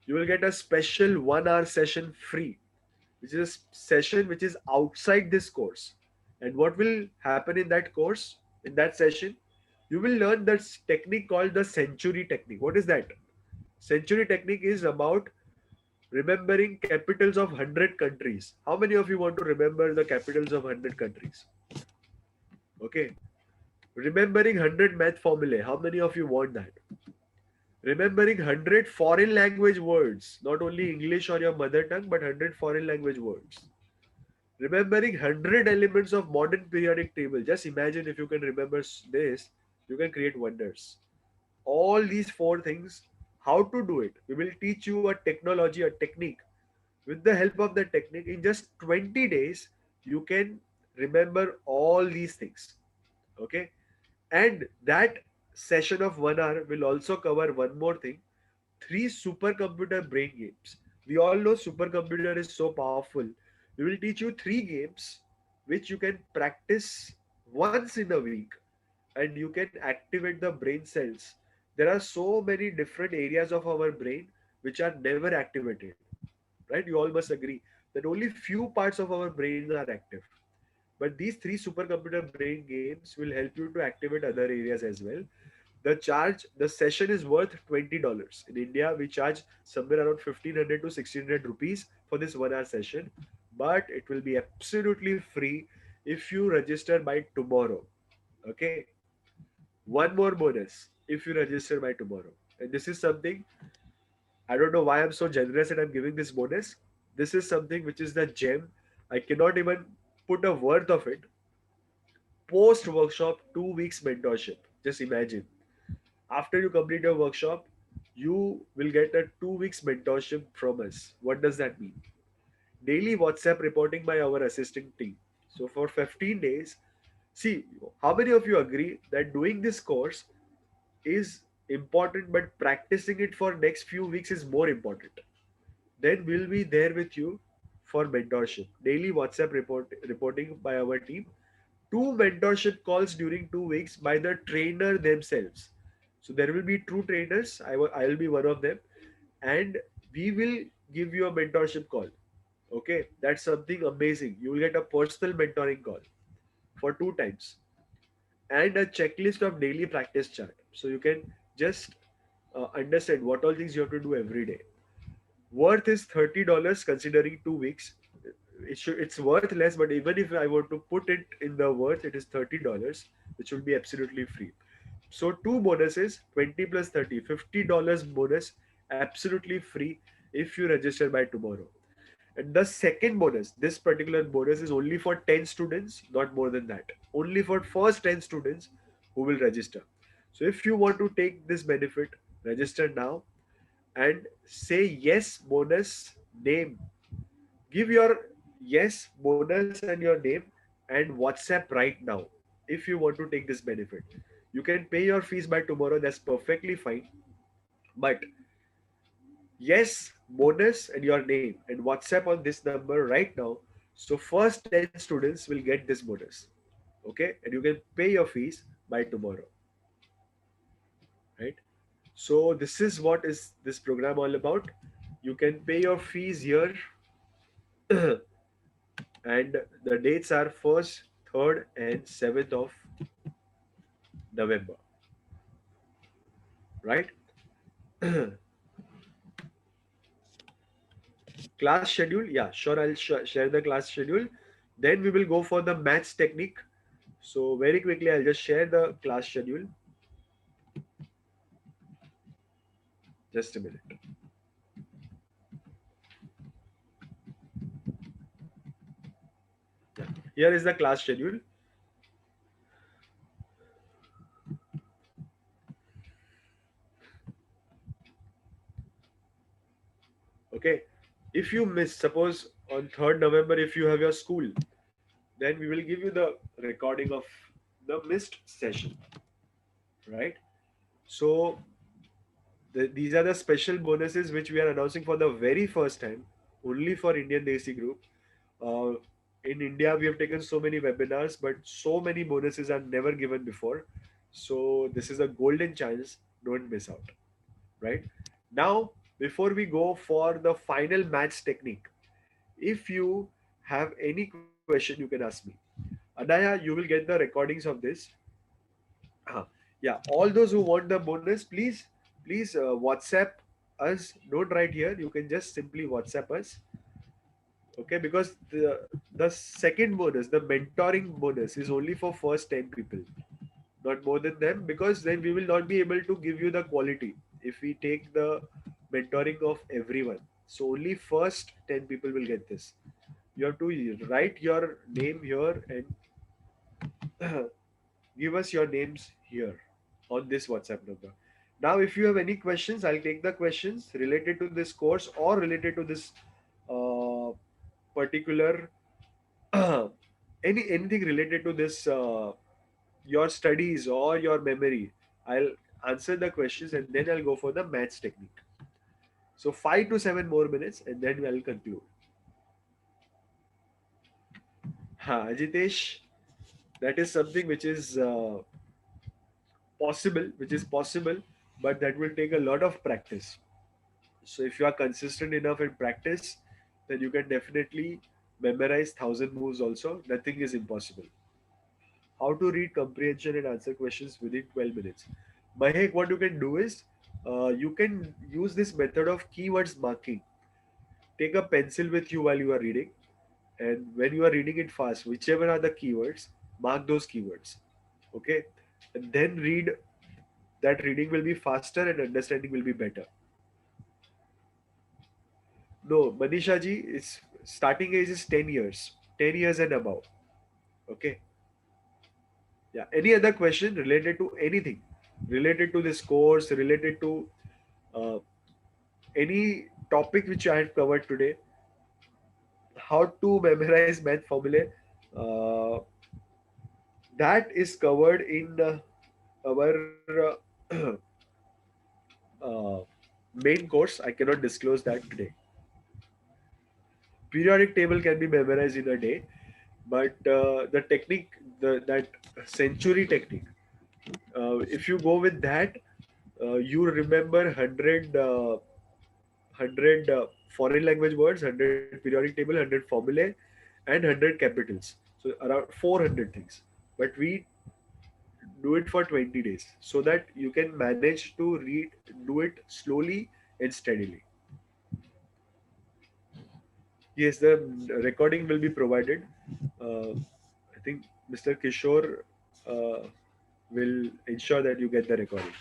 you will get a special 1 hour session free, which is a session which is outside this course. And what will happen in that course, in that session? You will learn this technique called the century technique. What is that? Century technique is about Remembering capitals of 100 countries. How many of you want to remember the capitals of 100 countries? Okay. Remembering 100 math formulae. How many of you want that? Remembering 100 foreign language words. Not only English or your mother tongue, but 100 foreign language words. Remembering 100 elements of modern periodic table. Just imagine if you can remember this, you can create wonders. All these four things, how to do it. We will teach you a technology, a technique. With the help of the technique, in just 20 days, you can remember all these things. Okay. And that session of 1 hour will also cover one more thing: three supercomputer brain games. We all know supercomputer is so powerful. We will teach you three games which you can practice once in a week, and you can activate the brain cells. There are so many different areas of our brain which are never activated. Right? You all must agree that only few parts of our brain are active. But these three supercomputer brain games will help you to activate other areas as well. The session is worth $20. In India, we charge somewhere around 1500 to 1600 rupees for this 1 hour session, but it will be absolutely free if you register by tomorrow. Okay, one more bonus if you register by tomorrow. And this is something, I don't know why I'm so generous and I'm giving this bonus. This is something which is the gem. I cannot even put a worth of it. Post workshop 2 weeks mentorship. Just imagine. After you complete your workshop, you will get a 2 weeks mentorship from us. What does that mean? Daily WhatsApp reporting by our assistant team. So for 15 days, see, how many of you agree that doing this course is important, but practicing it for next few weeks is more important? Then we'll be there with you for mentorship. Daily WhatsApp reporting by our team. Two mentorship calls during 2 weeks by the trainer themselves. So there will be true trainers. I will be one of them, and we will give you a mentorship call. Okay, that's something amazing. You will get a personal mentoring call for 2 times and a checklist of daily practice chart. So you can just understand what all things you have to do every day. Worth is $30 considering 2 weeks. It's worth less, but even if I were to put it in the worth, it is $30, which will be absolutely free. So two bonuses, 20 plus 30, $50 bonus, absolutely free if you register by tomorrow. And the second bonus, this particular bonus is only for 10 students, not more than that. Only for first 10 students who will register. So if you want to take this benefit, register now and say yes bonus name. Give your yes bonus and your name and WhatsApp right now if you want to take this benefit. You can pay your fees by tomorrow, that's perfectly fine. But yes bonus and your name and WhatsApp on this number right now. So first 10 students will get this bonus. Okay, and you can pay your fees by tomorrow, right? So this is what is this program all about. You can pay your fees here and the dates are 1st, 3rd, and 7th of November, right? Class schedule, yeah, sure, I'll share the class schedule. Then we will go for the maths technique. So very quickly, I'll just share the class schedule. Just a minute. Yeah. Here is the class schedule. Okay. If you miss, suppose on 3rd November, if you have your school, then we will give you the recording of the missed session, right? So these are the special bonuses which we are announcing for the very first time, only for Indian Desi Group. Uh, in India, we have taken so many webinars, but so many bonuses are never given before. So this is a golden chance. Don't miss out, right? Now, before we go for the final match technique, if you have any question, you can ask me. Anaya, you will get the recordings of this. Uh, yeah, all those who want the bonus, please WhatsApp. us, don't write here. You can just simply WhatsApp us. Okay, because the second bonus, the mentoring bonus, is only for first 10 people, not more than them, because then we will not be able to give you the quality if we take the mentoring of everyone. So only first 10 people will get this. You have to write your name here and give us your names here on this WhatsApp number. Now, if you have any questions, I'll take the questions related to this course or related to this uh, particular anything related to this your studies or your memory. I'll answer the questions and then I'll go for the maths technique. So 5 to 7 more minutes and then I'll conclude. Ajitesh, that is something which is possible, but that will take a lot of practice. So if you are consistent enough in practice, then you can definitely memorize 1,000 moves also. Nothing is impossible. How to read comprehension and answer questions within 12 minutes. Mahek, what you can do is you can use this method of keywords marking. Take a pencil with you while you are reading, and when you are reading it fast, whichever are the keywords, mark those keywords. Okay, and then read. That reading will be faster and understanding will be better. No, Manisha ji, its starting age is 10 years. 10 years and above. Okay. Yeah. Any other question related to anything? Related to this course, related to uh, any topic which I have covered today? How to memorize math formulae? Uh, that is covered in our uh, main course. I cannot disclose that today. Periodic table can be memorized in a day, but the technique, that century technique, if you go with that, you remember 100 foreign language words, 100 periodic table, 100 formulae, and 100 capitals. So around 400 things. But we do it for 20 days so that you can manage to do it slowly and steadily. Yes, the recording will be provided. Uh, I think Mr. Kishore uh, will ensure that you get the recording.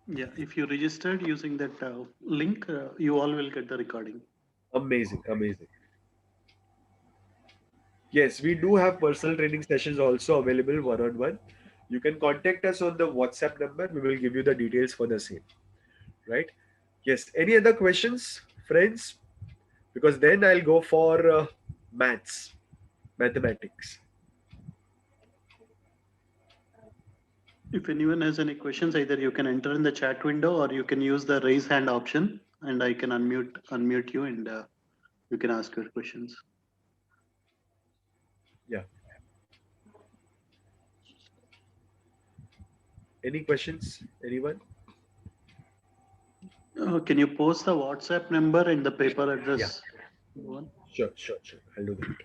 Yeah, if you registered using that link, you all will get the recording. Amazing, amazing. Yes, we do have personal training sessions also available one on one. You can contact us on the WhatsApp number. We will give you the details for the same. Right? Yes. Any other questions, friends? Because then I'll go for maths, mathematics. If anyone has any questions, either you can enter in the chat window or you can use the raise hand option, and I can unmute you, and you can ask your questions. Yeah. Any questions? Anyone? Can you post the WhatsApp number and the paper Yeah. address? One. Sure, sure, sure. I'll do that.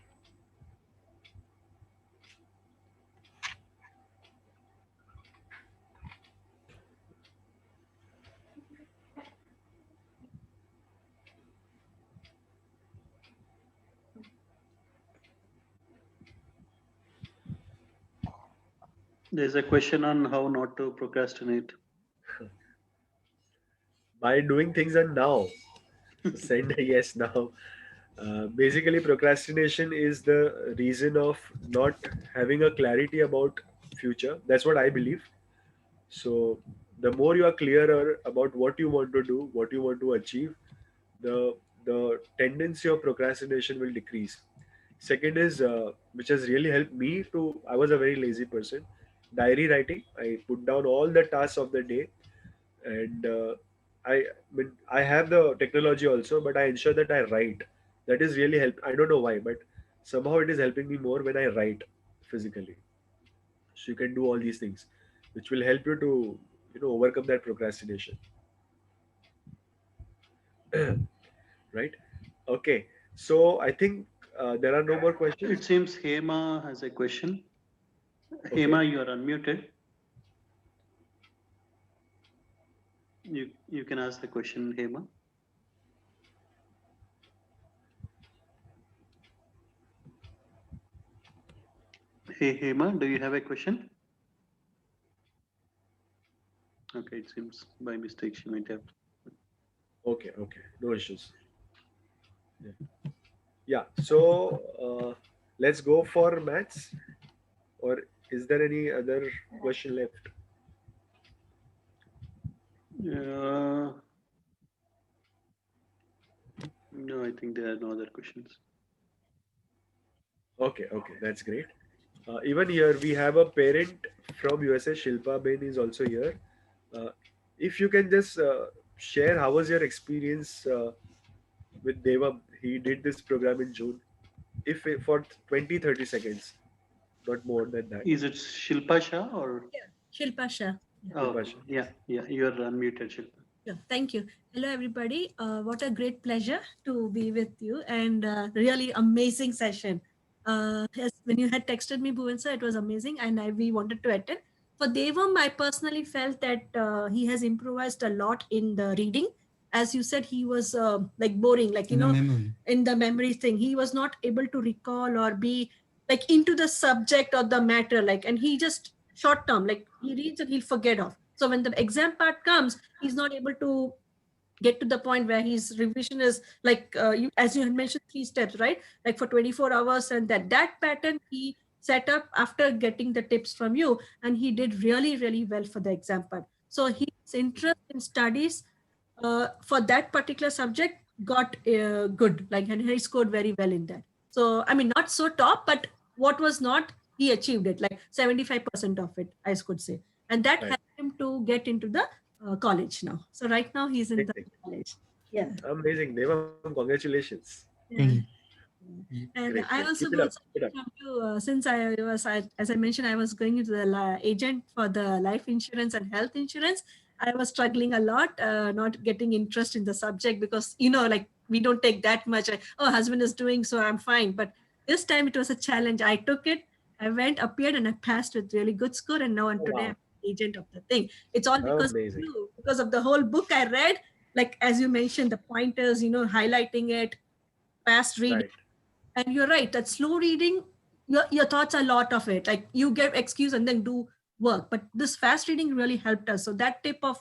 There's a question on how not to procrastinate. By doing things and now. So send a yes now. Basically, procrastination is the reason of not having a clarity about future. That's what I believe. So the more you are clearer about what you want to do, what you want to achieve, the the tendency of procrastination will decrease. Second is which has really helped me to. I was a very lazy person. Diary writing. I put down all the tasks of the day, and I have the technology also, but I ensure that I write. That is really help. I don't know why, but somehow it is helping me more when I write physically. So you can do all these things, which will help you to overcome that procrastination. Right? Okay. So I think there are no more It questions. seems Hema has a question. Okay. Hema, you are unmuted. You can ask the question, Hema. Hey Hema, do you have a question? Okay, it seems by mistake she might have. Okay, okay, no issues. Yeah. Yeah. So let's go for maths. Or is there any other question left? Uh, no, I think there are no other questions. Okay, okay, that's great. Even here we have a parent from USA. Shilpa Ben is also here. Uh, if you can just share how was your experience with Devam? He did this program in June. If for 20-30 seconds, not more than that. Is it Shilpa Shah or? Yeah, Shilpa Shah. Yeah. Oh, Shilpa. yeah, you're unmuted, Shilpa. Yeah, thank you. Hello, everybody. What a great pleasure to be with you, and really amazing session. Yes, when you had texted me, Bhuvan sir, it was amazing, and we wanted to attend. For Devam, I personally felt that he has improvised a lot in the reading. As you said, he was like boring, like In the memory. in the memory thing. He was not able to recall or be like into the subject or the matter, like, and he just short term, like he reads and he'll forget off. So when the exam part comes, he's not able to get to the point where his revision is like you, as you had mentioned, 3 steps, right? Like for 24 hours, and that pattern he set up after getting the tips from you, and he did really really well for the exam part. So his interest in studies for that particular subject got good, like, and he scored very well in that. So I mean, not so top, but what was not, he achieved it, like 75% of it, I could say, and that Right. helped him to get into the college now. So right now he's in the Amazing. college. Yeah. Amazing. Devam, congratulations. Yeah. Thank you. And Great, I great. also Keep it got up. Keep it something up. from you since as I mentioned, I was going into the agent for the life insurance and health insurance. I was struggling a lot, not getting interest in the subject because, like we don't take that much. Oh, husband is doing, so I'm fine. But this time it was a challenge. I took it, I went, appeared, and I passed with really good score. And now, and Oh, today I'm wow. agent of the thing. It's all because of Amazing. you, because of the whole book I read. Like, as you mentioned, the pointers, highlighting it, fast reading. Right. And you're right, that slow reading, your thoughts are a lot of it, like you give excuse and then do work, but this fast reading really helped us. So that tip of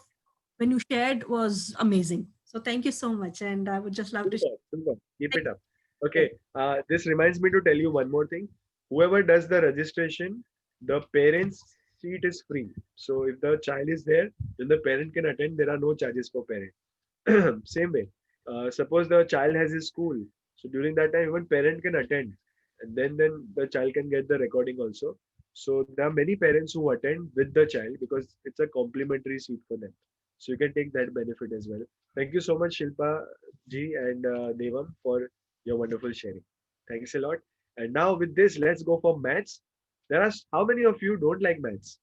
when you shared was amazing. So thank you so much, and I would just love to Super, super. Keep thank it up. you. Okay. This reminds me to tell you one more thing. Whoever does the registration, the parents' seat is free. So if the child is there, then the parent can attend. There are no charges for parent. Same way. Suppose the child has his school. So during that time, even parent can attend. And then the child can get the recording also. So there are many parents who attend with the child because it's a complimentary seat for them. So you can take that benefit as well. Thank you so much, Shilpa ji and Devam, for your wonderful sharing. Thanks a lot. And now with this, let's go for maths. How many of you don't like maths?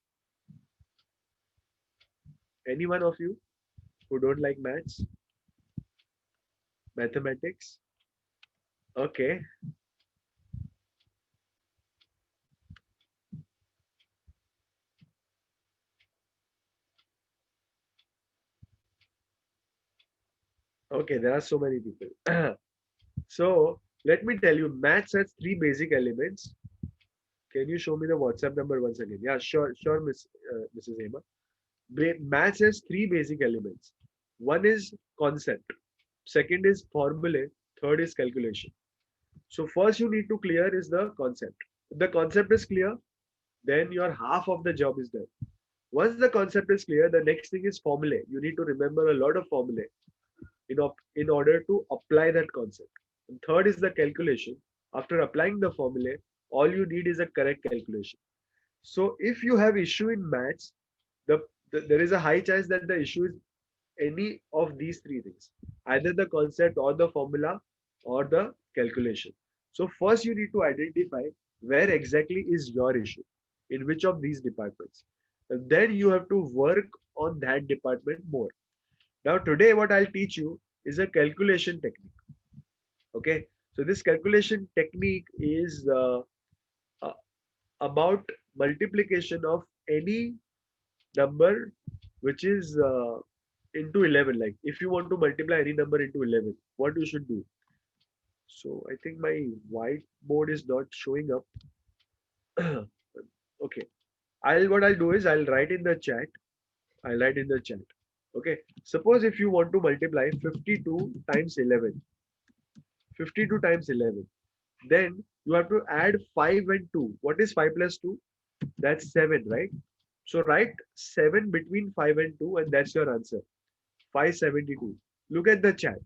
Any one of you who don't like maths, mathematics? Okay, okay, there are so many people. So let me tell you, maths has three basic elements. Can you show me the WhatsApp number once again? Yeah, sure, sure, Mrs. Hema. Maths has three basic elements. One is concept, second is formulae, third is calculation. So first you need to clear is the concept. If the concept is clear, then your half of the job is done. Once the concept is clear, the next thing is formulae. You need to remember a lot of formulae in order to apply that concept. And third is the calculation. After applying the formulae, all you need is a correct calculation. So if you have issue in maths, there is a high chance that the issue is any of these three things, either the concept or the formula or the calculation. So first you need to identify where exactly is your issue, in which of these departments. And then you have to work on that department more. Now today what I'll teach you is a calculation technique. Okay, so this calculation technique is uh, about multiplication of any number which is into 11. Like if you want to multiply any number into 11, what you should do? So I think my whiteboard is not showing up. Okay. What I'll do is I'll write in the chat. I'll write in the chat. Okay. Suppose if you want to multiply 52 times 11, 52 times 11, then you have to add 5 and 2. What is 5 plus 2? That's 7, right? So write 7 between 5 and 2, and that's your answer. 572. Look at the chat.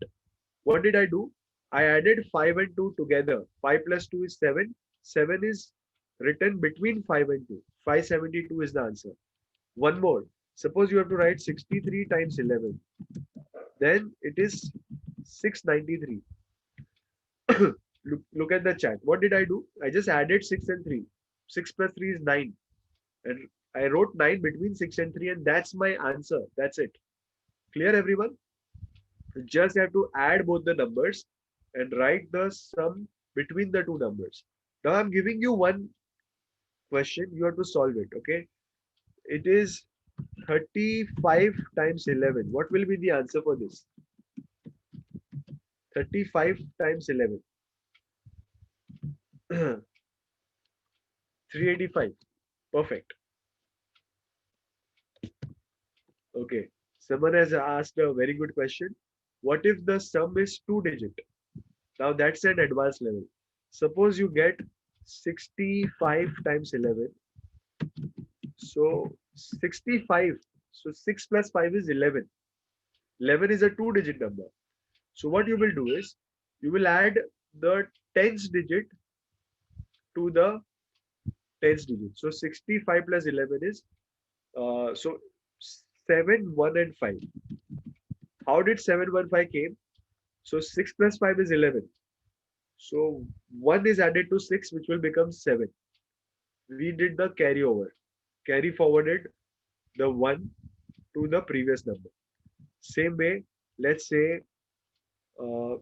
What did I do? I added 5 and 2 together. 5 plus 2 is 7. 7 is written between 5 and 2. 572 is the answer. One more. Suppose you have to write 63 times 11. Then it is 693. Look at the chat. What did I do? I just added 6 and 3. 6 plus 3 is 9. And I wrote 9 between 6 and 3, and that's my answer. That's it. Clear, everyone? You just have to add both the numbers and write the sum between the two numbers. Now I'm giving you one question. You have to solve it. Okay. It is 35 times 11. What will be the answer for this? 35 times 11. 385. Perfect. Okay. Someone has asked a very good question. What if the sum is two digit? Now that's an advanced level. Suppose you get 65 times 11. So 65. So 6 plus 5 is 11. 11 is a two digit number. So what you will do is you will add the tens digit to the tens digit. So 65 plus 11 is so 7, 1 and 5. How did 7, 1, 5 came? So 6 plus 5 is 11. So 1 is added to 6, which will become 7. We did the carryover. Carry forwarded the 1 to the previous number. Same way, let's say uh,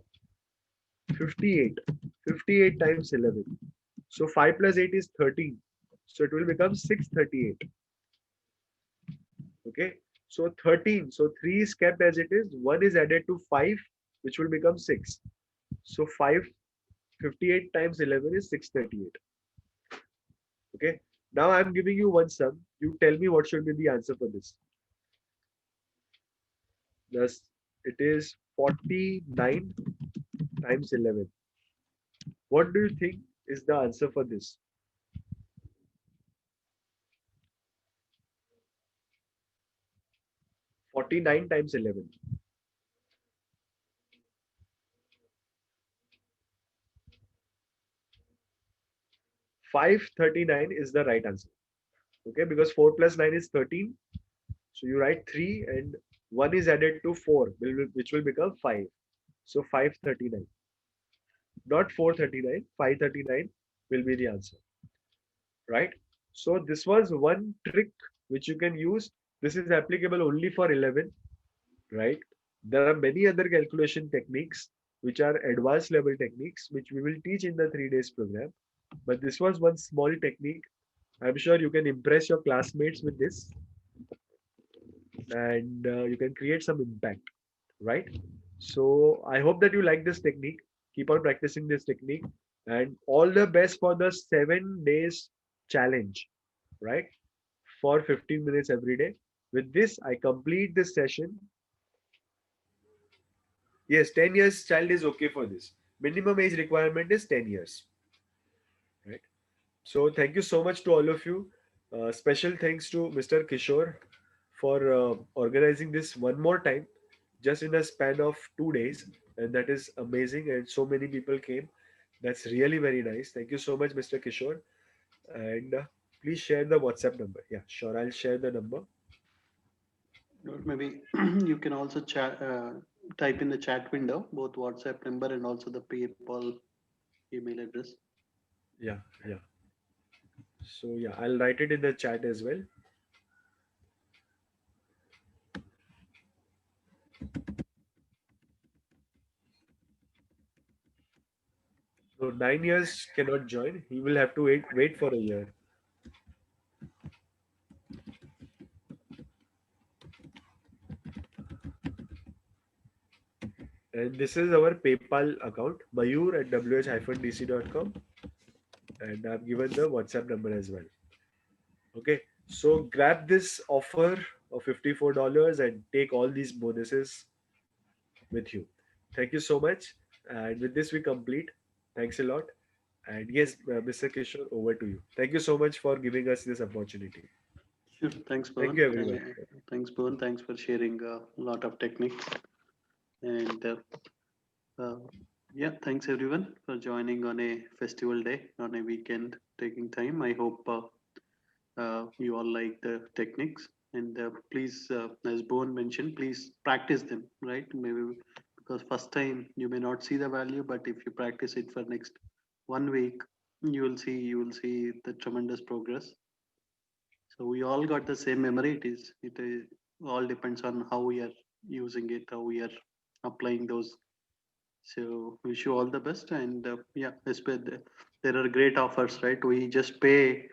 58. 58 times 11. So 5 plus 8 is 13. So it will become 638. Okay. So 13. So 3 is kept as it is. 1 is added to 5, which will become 6. So 58 times 11 is 638. Okay. Now I'm giving you one sum. You tell me what should be the answer for this. Thus, it is 49 times 11. What do you think is the answer for this? 49 times 11. 539 is the right answer. Okay, because 4 plus 9 is 13. So you write 3 and 1 is added to 4, which will become 5. So 539. Not 439, 539 will be the answer. Right? So this was one trick which you can use. This is applicable only for 11. Right? There are many other calculation techniques which are advanced level techniques which we will teach in the 3 days program. But this was one small technique. I'm sure you can impress your classmates with this and you can create some impact, right? So I hope that you like this technique. Keep on practicing this technique and all the best for the 7 days challenge, right? For 15 minutes every day. With this, I complete this session. Yes, 10 years child is okay for this. Minimum age requirement is 10 years, right? So thank you so much to all of you. Special thanks to Mr. Kishore for organizing this one more time, just in a span of 2 days, and that is amazing. And so many people came. That's really very nice. Thank you so much, Mr. Kishore. And please share the WhatsApp number. Yeah, sure. I'll share the number. Or maybe you can also type in the chat window both WhatsApp number and also the PayPal email address. Yeah, yeah. So yeah, I'll write it in the chat as well. So 9 years cannot join. He will have to wait for a year. This is our PayPal account, Mayur at wh-dc.com, and I've given the WhatsApp number as well. Okay, so grab this offer of $54 and take all these bonuses with you. Thank you so much. And with this, we complete. Thanks a lot. And yes, Mr. Kishore, over to you. Thank you so much for giving us this opportunity. Sure. Thanks, Thank Pawan. you, everyone. Thanks, Pawan. Thanks for sharing a lot of techniques. And uh, yeah, thanks everyone for joining on a festival day, on a weekend, taking time. I hope you all like the techniques. And please, as Bowen mentioned, please practice them, right? Maybe because first time you may not see the value, but if you practice it for next 1 week, you will see the tremendous progress. So we all got the same memory. It is all depends on how we are using it, how we are applying those. So wish you all the best, and yeah, there are great offers, right? We just pay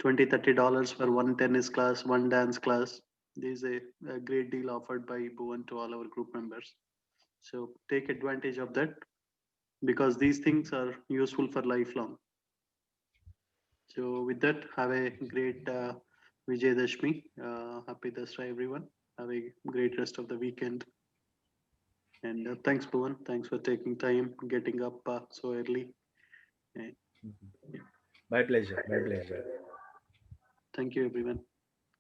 20-30 dollars for one tennis class, one dance class. This is a great deal offered by Bhuvan to all our group members. So take advantage of that because these things are useful for lifelong. So with that, have a great Vijay Dashmi. Happy Dasra, everyone. Have a great rest of the weekend. And thanks, Bhuvan. Thanks for taking time, getting up so early. And, yeah. My pleasure. My pleasure. Thank you, everyone.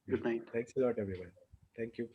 Yeah. Good night. Thanks a lot, everyone. Thank you.